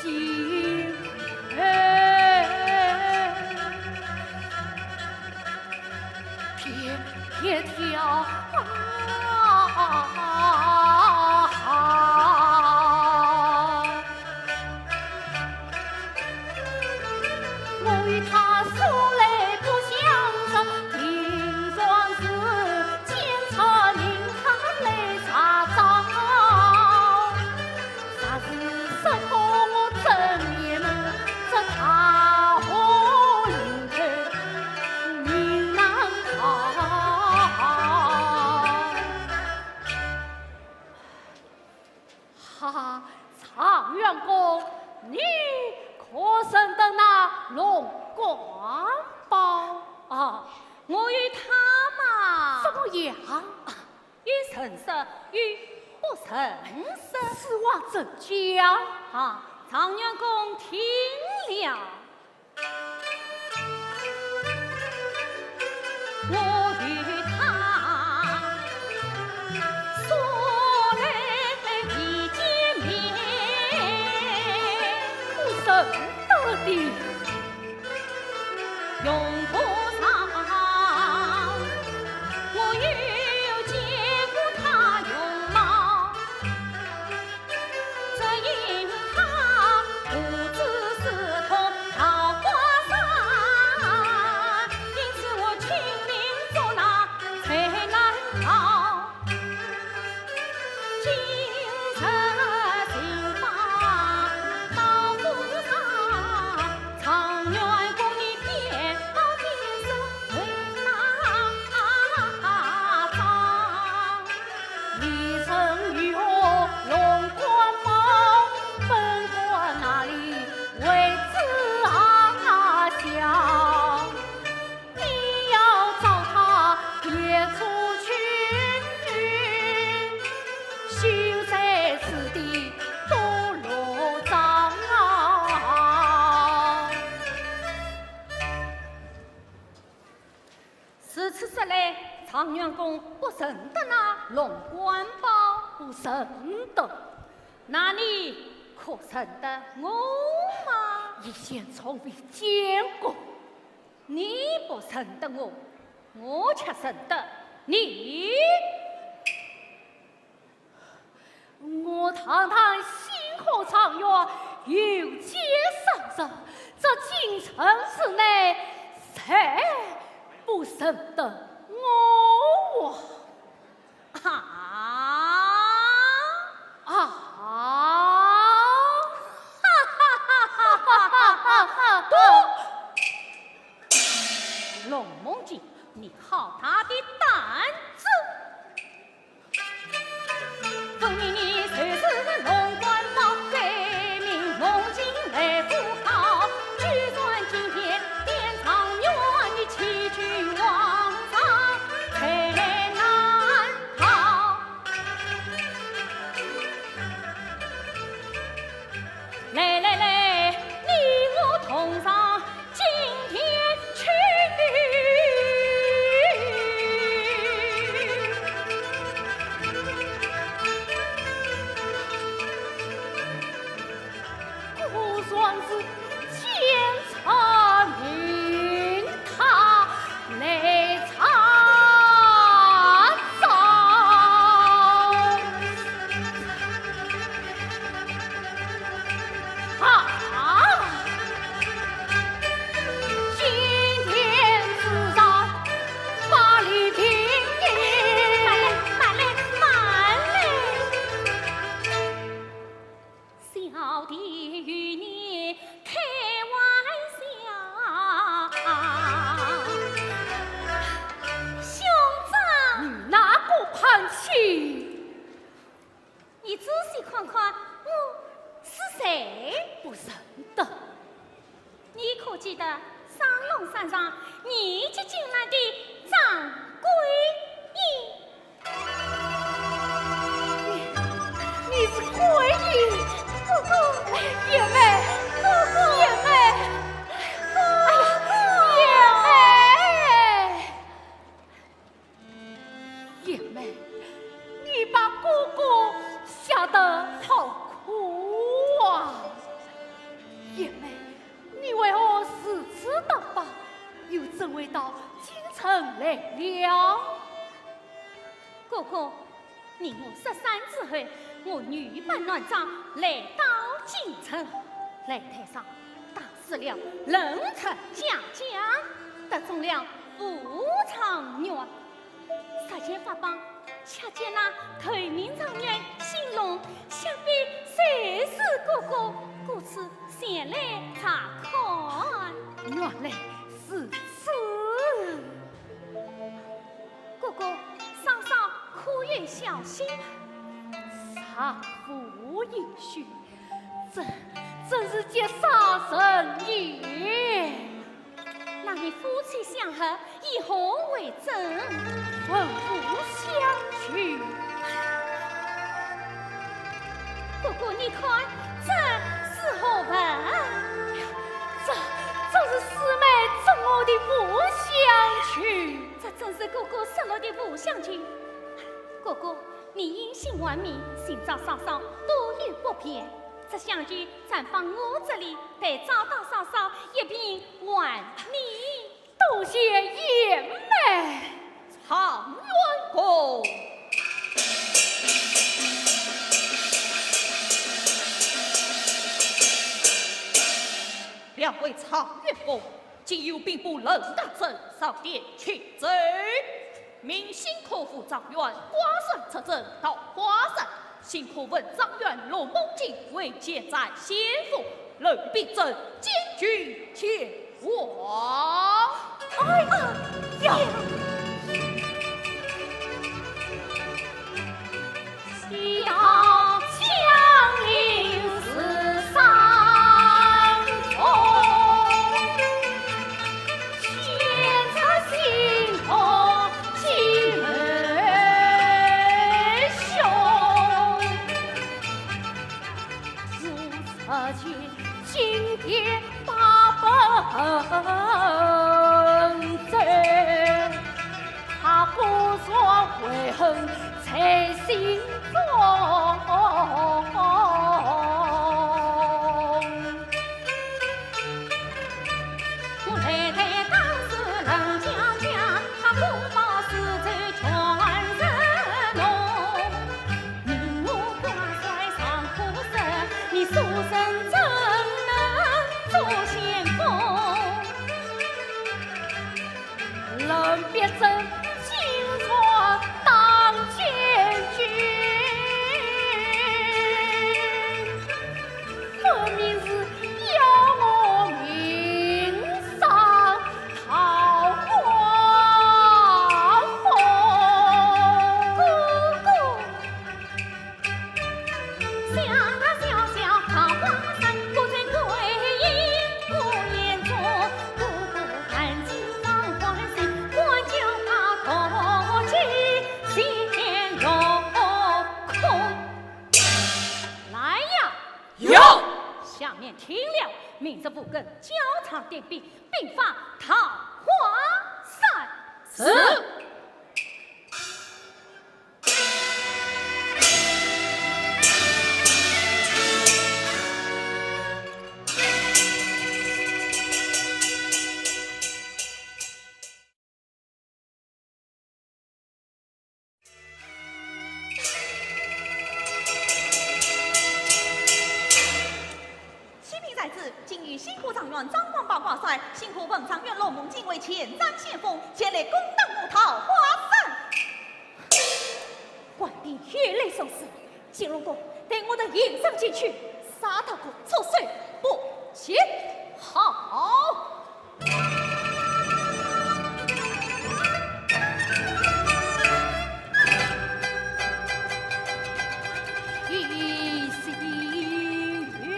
跳跳我与他素来不相识，听说是监察令他来查找，啥是识破我真面目，这桃花运头命难逃。哈，常员公，你可认得那龙官宝啊？我与他嘛，怎么样？与神识与不神识。此话怎讲？啊，常员公听了。我与他素来一见面，不认得的。用不上，我有见过他容貌，这因他不知是同桃花山，因此我亲临捉拿才难逃。今日新房到府上，常员公你别把天色为哪张？你曾与我龙官宝，本官那里为之阿想？你要找他别出去，休在此地多罗章啊！此次说来，常员公不认得那龙官宝，不认得。那你可可认得我吗？以前从未见过。你不认得我，我却认得你。我堂堂星河长院，有街上人，这京城之内，谁不认得我啊？龙梦镜，你好大的胆子！奉命你随是龙冠帽，改名梦镜来赴考，举转今天典藏院的欺君王上，才来难逃。来来来，你我同上今天去。壮士监察明他来查找，今天自上法律平定，慢来，小弟与你开玩笑，兄长，你哪个叛气？你仔细看看我是谁？不认得。你可记得上龙山上你接进来的张贵义？你是鬼影，哥哥，叶妹，哥哥，叶妹，叶妹，你把哥哥吓得好苦啊！叶妹，你为何如此打扮，又怎会到京城来了？哥哥，你我13之后，我女扮男装来到京城，擂台上打死了人才将将，得中了副长院。杀剑法帮，恰见那头名状元姓龙，想必谁是哥哥？故此前来查看。原来是此。哥哥，稍稍可有小心。杀父也许，这真是件杀人也。那你夫妻相合，以何为证？吩咐相去。哥哥，你看这是何文？这是师妹赠我的五香曲。这正是哥哥送我的五香曲。哥哥，你因信顽迷，寻找嫂嫂多有不便。这香曲暂放我这里，待找到嫂嫂一并还你。多谢叶妹。长远公，两位长远公，今有兵部任大臣上殿去罪，明辛口府长院瓜山出征到瓜山，辛苦问长院龙梦境为箭在先锋，任必正监军前往。哎呀！一道枪林四上风，牵着心头心儿雄。如此间，今天八本真，他不说悔恨在心中。你书生怎能做先锋？人别真心说当前军，分明是要我命丧桃花峰。哥哥，想啊想想桃花山，不醉归隐不言中。哥哥看尽芳华盛，我就怕空气先落空。来呀！有。下面听了，明着不跟交场点兵，并发桃花山。是。启禀在此，今与新湖长院张光宝挂帅，新湖本长院罗梦进为前瞻先锋，前来攻打我桃花山。官兵越来送死，金龙公带我的引上前去，杀他个出水不行。好。一心月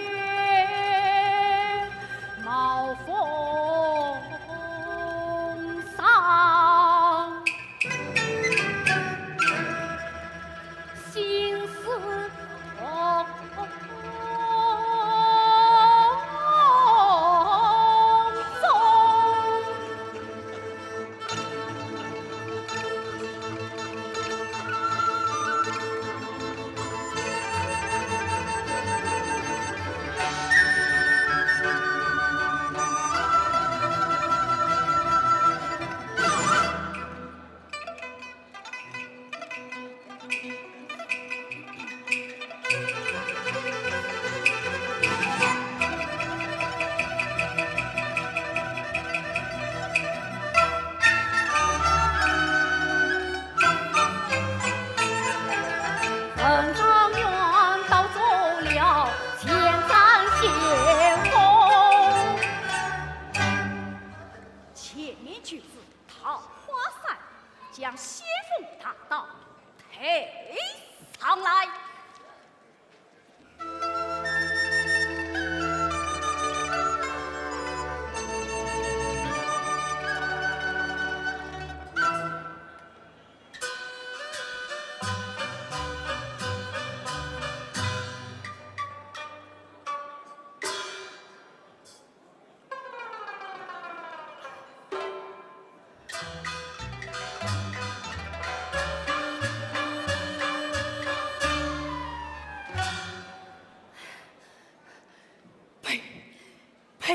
冒风霜，心思本长院倒做了前瞻先锋，前面举子桃花山将先锋大道推上来。呸！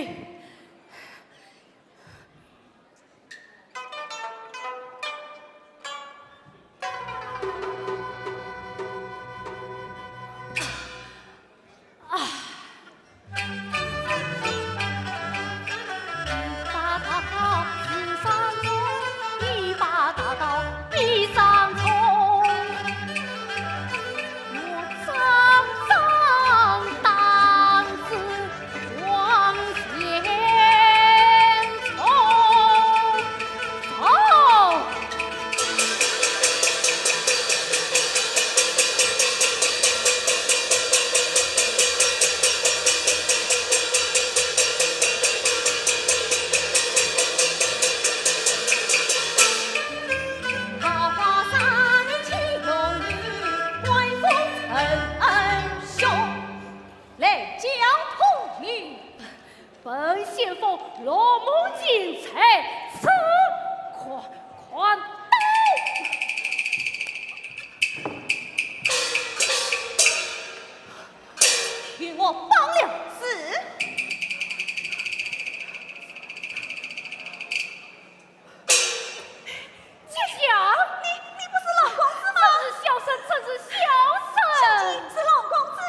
把大刀刺上冲，一把大刀逼上冲。我张张胆子往前冲，走！桃花山青龙女，怪风陈雄，来将同女，本先锋罗梦进才此宽刀。与我帮了是。接下，你不是老公子吗？这是小生，这是小生。是老公子。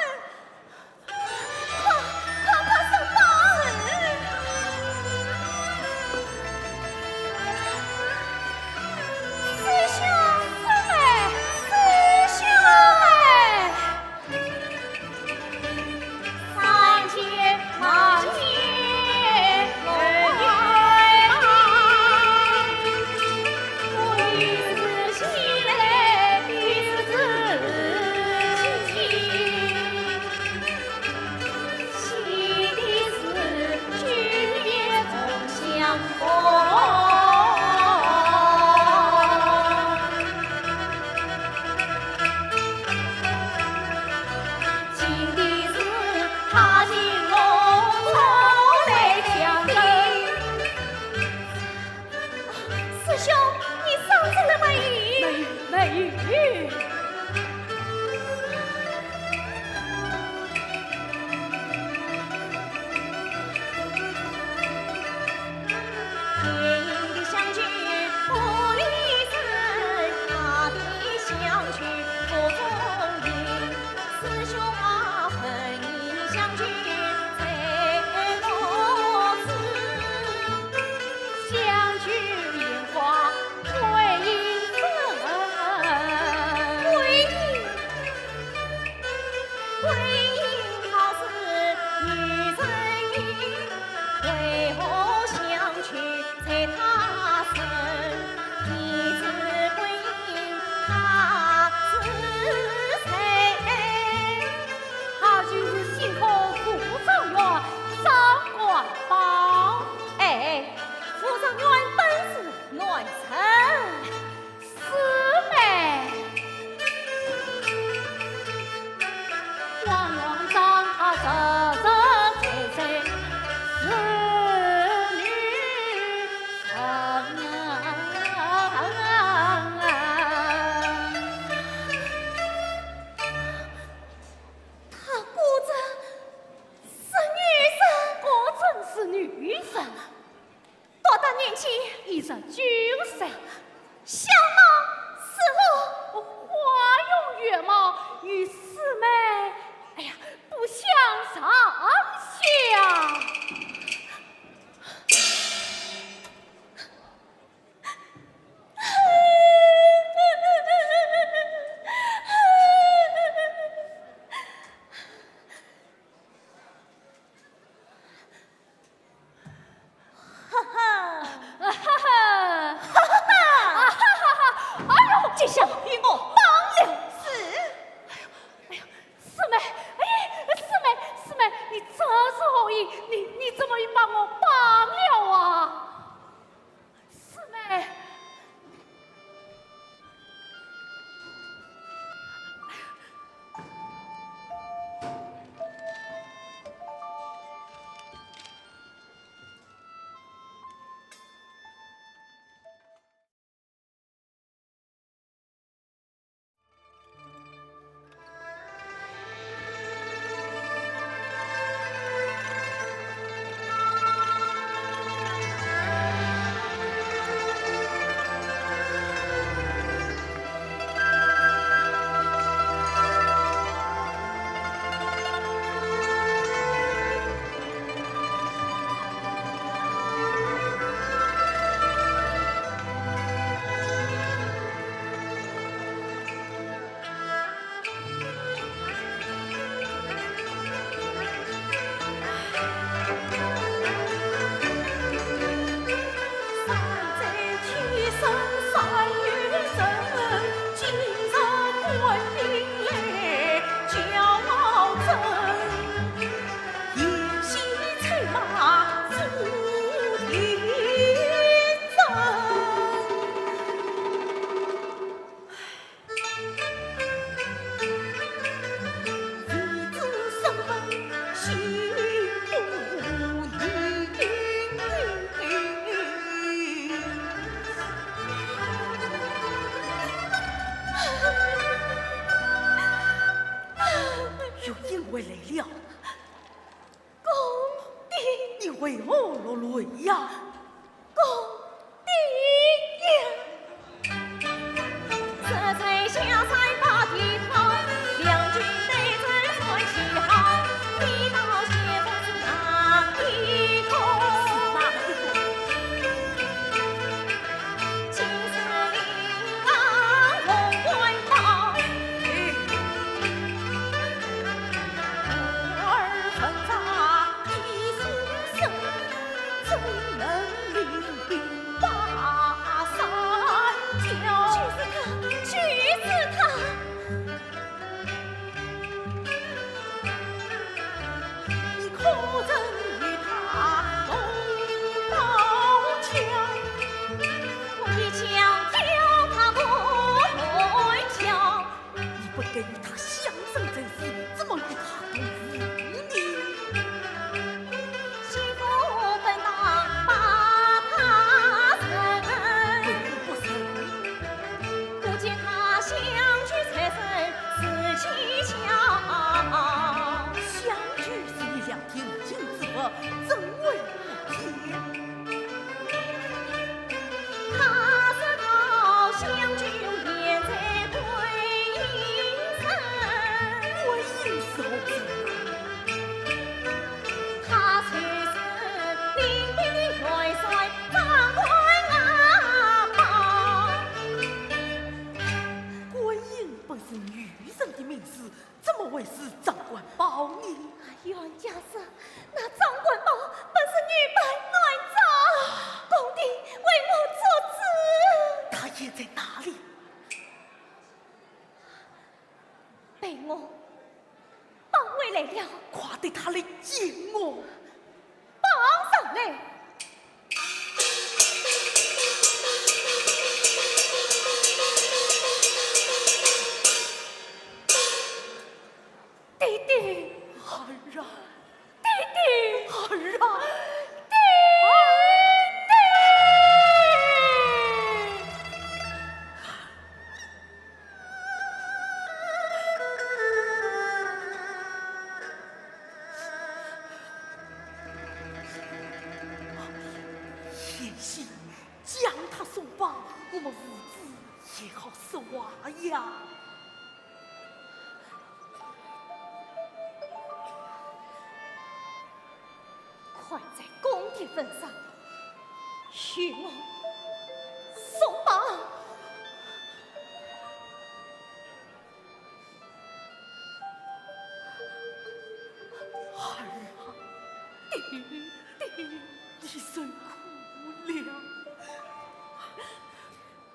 怎能领兵？假设那张官宝本是女扮男装，公敌为我作证。他现在哪里？被我包围来了，快对他来见我！绑上来！弟弟，儿啊，弟弟，儿啊！贤妻，将他送吧，我们父子也好守娃呀。快在公敌份上，许我送吧。儿啊，弟，你辛苦了。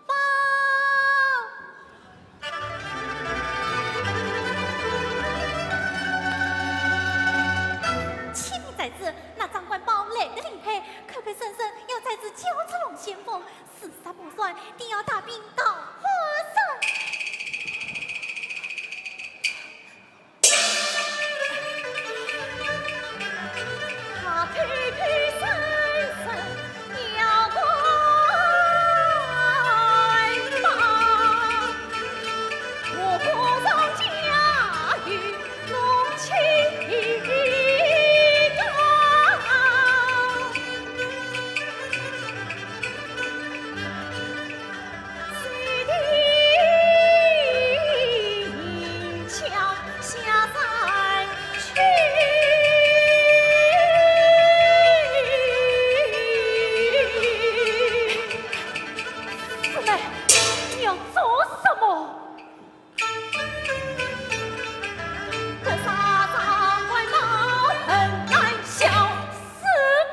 报！启禀在子，那张官宝来得厉害，口口声声要在此交出龙先锋，死杀不算，定要大兵到华山。他披披身身要官宝，我不上驾驭龙旗高，谁的枪下在去。四妹，你要做什么？可杀张官宝很难消，死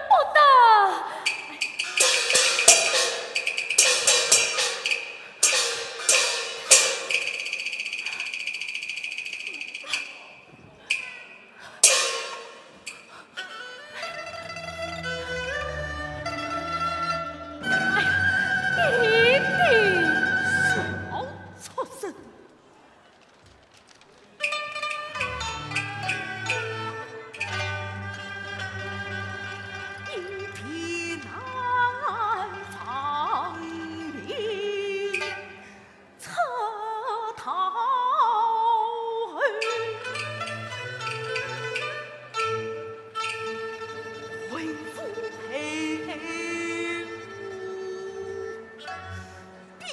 不得！弟弟，小畜生！一匹南方兵，侧逃为父陪便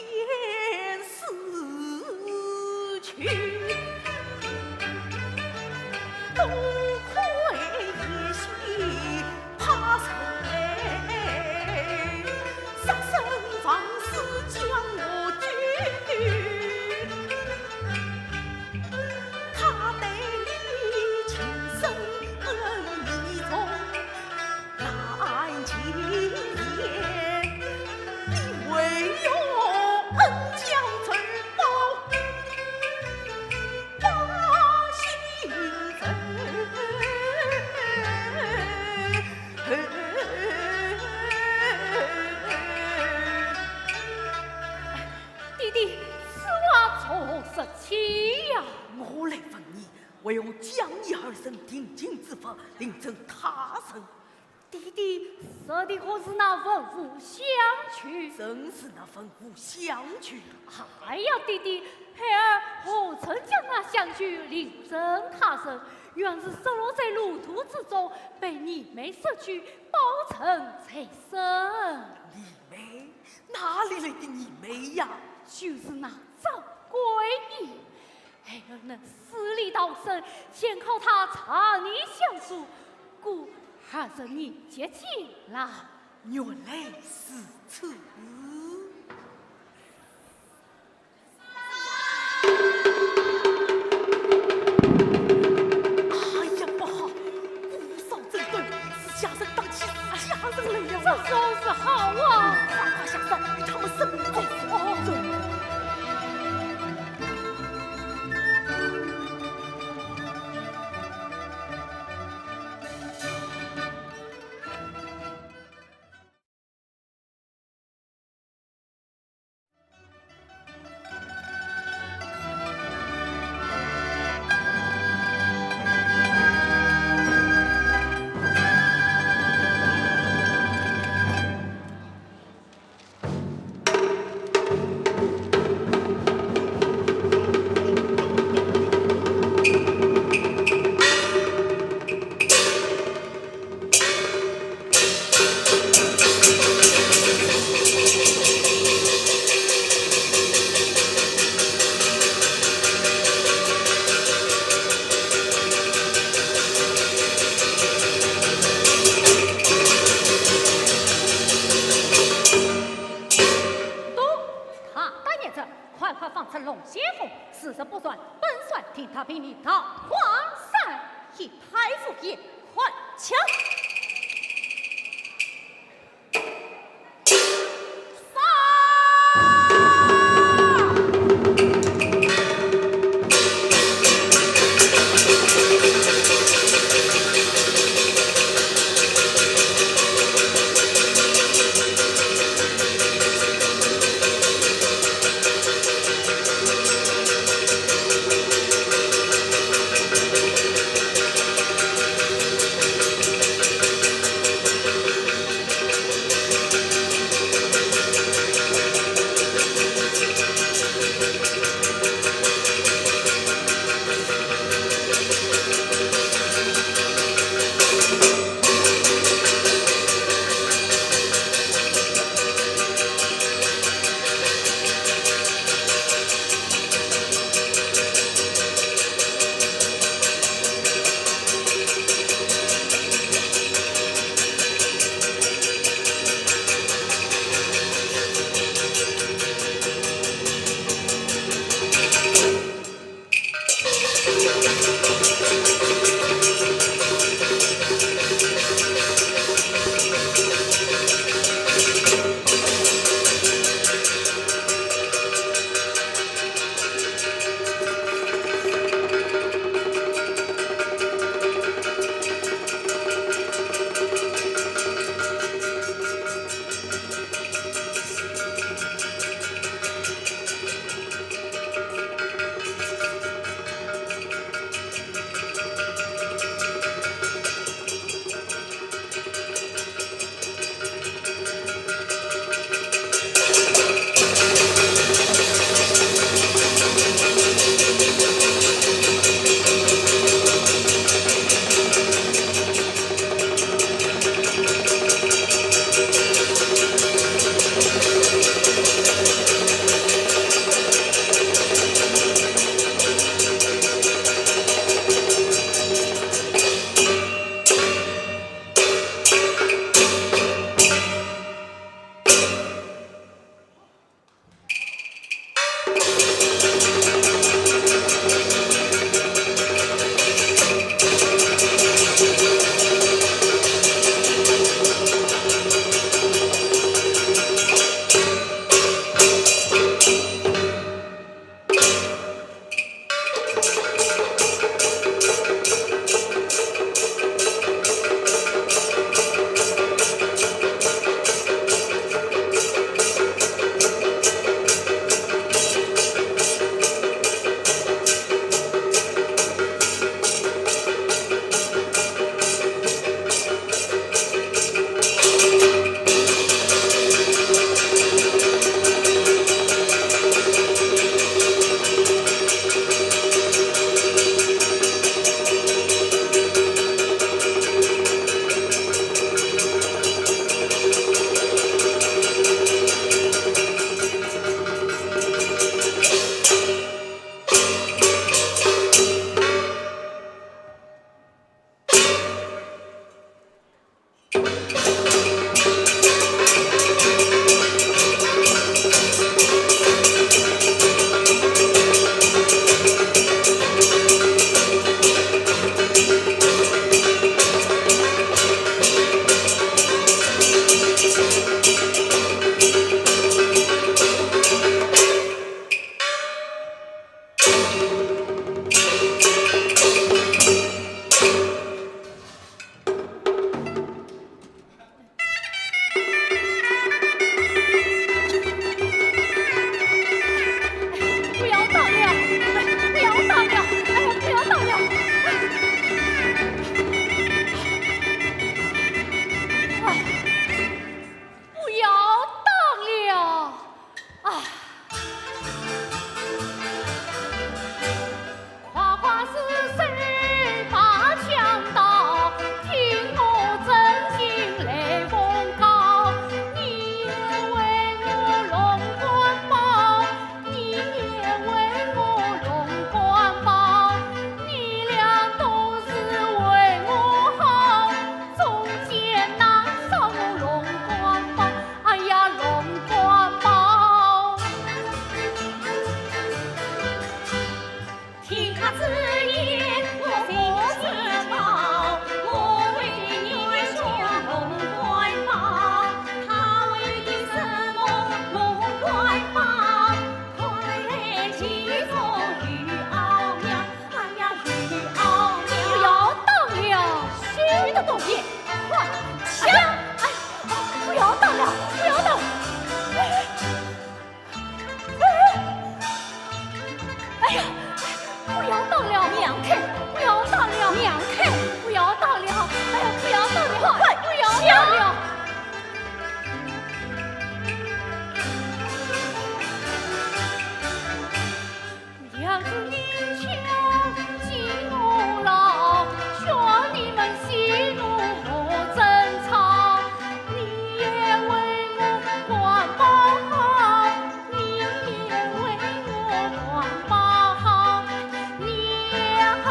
死去。多亏也许怕谁，杀生放肆将我拒。他对你情深恩义重，难轻言。你唯有恩将仇报，把心弟弟，此话从实起呀！我来问你，为用将你儿身定情之法，令朕他身，弟弟，说的可是那文武相去？正是那份物相去。哎呀，弟弟，孩儿何曾将那相去令朕他身？原是失落在路途之中，被你妹拾去，报成才生。你妹？哪里来的你妹呀？就是那张闺女，孩儿能死里逃生，全靠她查你相助，故还是你接近了。原来是此。哎呀，不好！下人当起家人来了。这真是好啊！快下山，与他们生命在此。听他比你桃花伞，一太傅爷快枪！多言，快枪！哎，不要打了，不要打！哎呀，不要打了，娘看，不要打了，娘看，不要打了！哎呀，不要打了，快不要打了！娘子离乡进我牢，说你们喜怒莫争吵。你也为我管保好，你也为我管保好，你也好，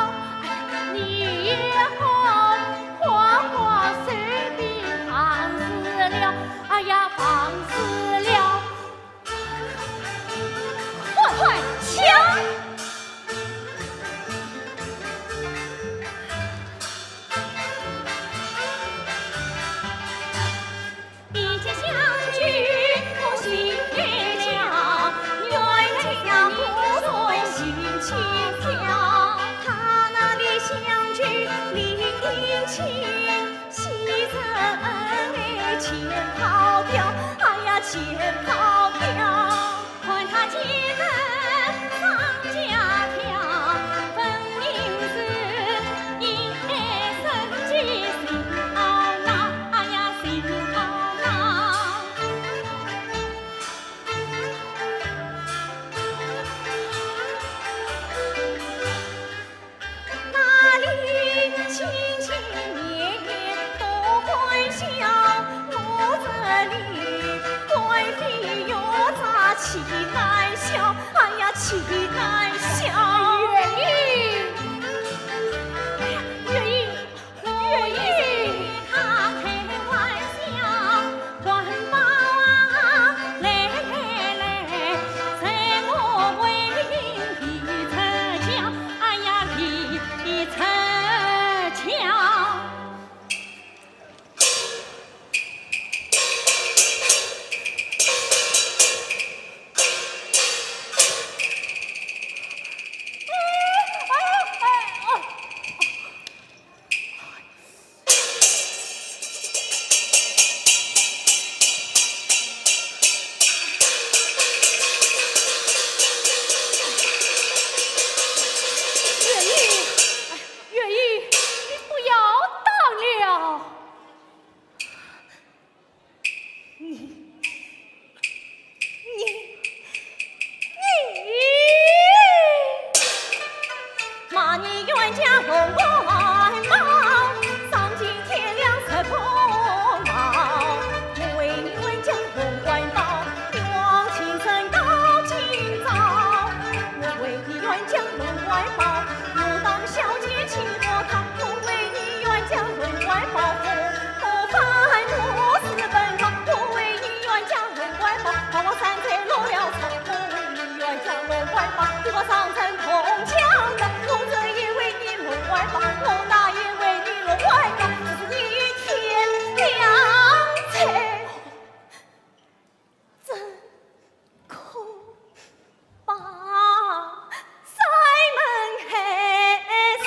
你也好，花花随便放肆了，哎呀，放肆了！快枪！一见相聚我心也跳，愿将不做心轻飘。他那里相聚临情，喜则钱跑掉，哎呀钱跑掉。看他结得丧家条，分银子一生计心懊恼，哎呀心懊恼。那里情情绵绵多欢笑，我这里怪飞又咋气难消，哎呀气难消。月英，月英，他开玩笑，管保啊，来来来，在我为你成桥，哎呀你成桥。月英，你不要当了。骂你冤家龙外貌，丧尽天良才破毛。我为你冤家龙外貌，冤枉情深到今朝。我为你冤家龙外貌，又当小姐欺我堂。我为你冤家龙外貌，我犯我私本行。我为你冤家龙外貌，把我山贼落了草。我为你冤家龙外貌，我上阵铜枪的。我这也为你龙外貌，我那也为你龙外貌，只是你天良才，真可把塞门害死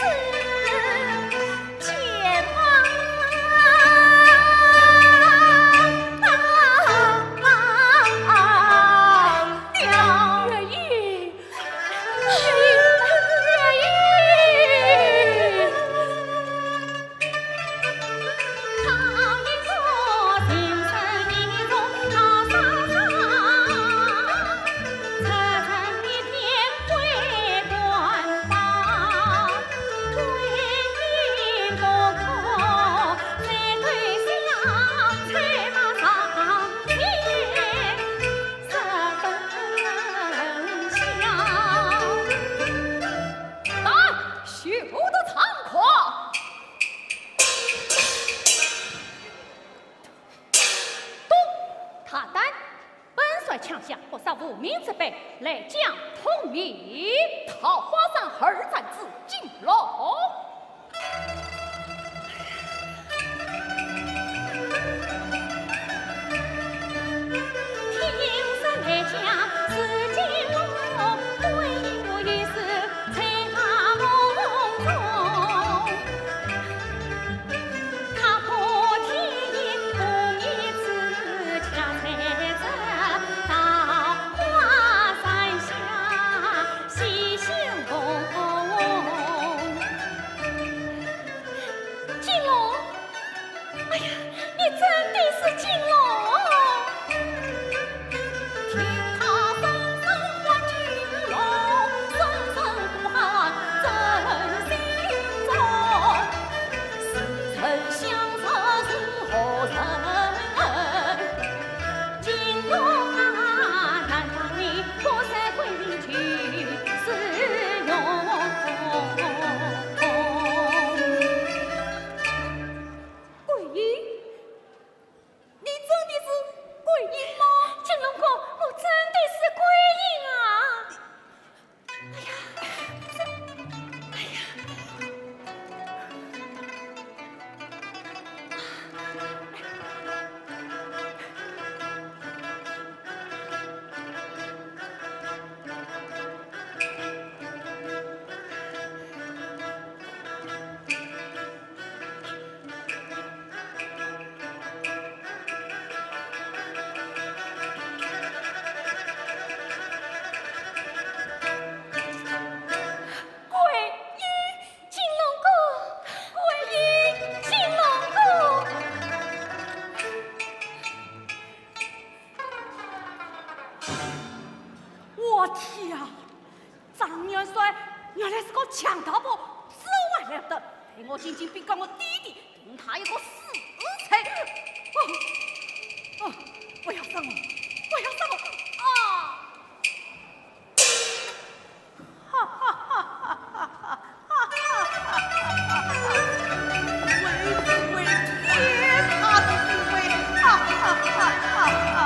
前方掉。月英，他一座心生一座他沙沙，层层的天会管保，对应不可，再对象才马上天十分香。来，秀得猖狂！他单本帅强项和杀无名之辈来将统一，桃花山二战至今喽。听声来讲是金龙，对我也是才马梦中。强盗不死完了的，陪我紧紧禀告我弟弟，定他有个死罪。不要杀我！不要杀我！啊！哈哈哈哈哈哈！为天他的地位！哈哈哈哈哈！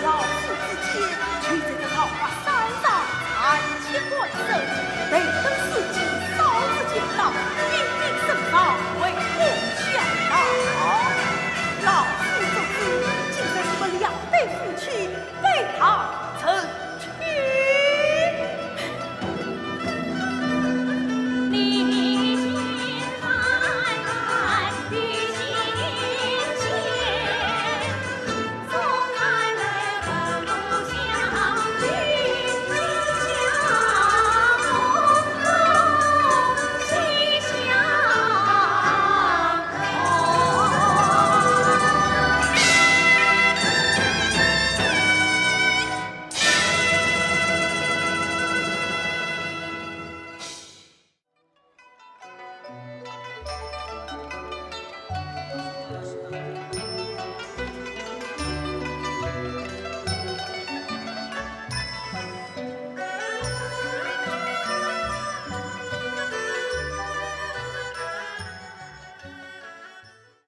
老夫之前，却在这桃花山上参见官色，得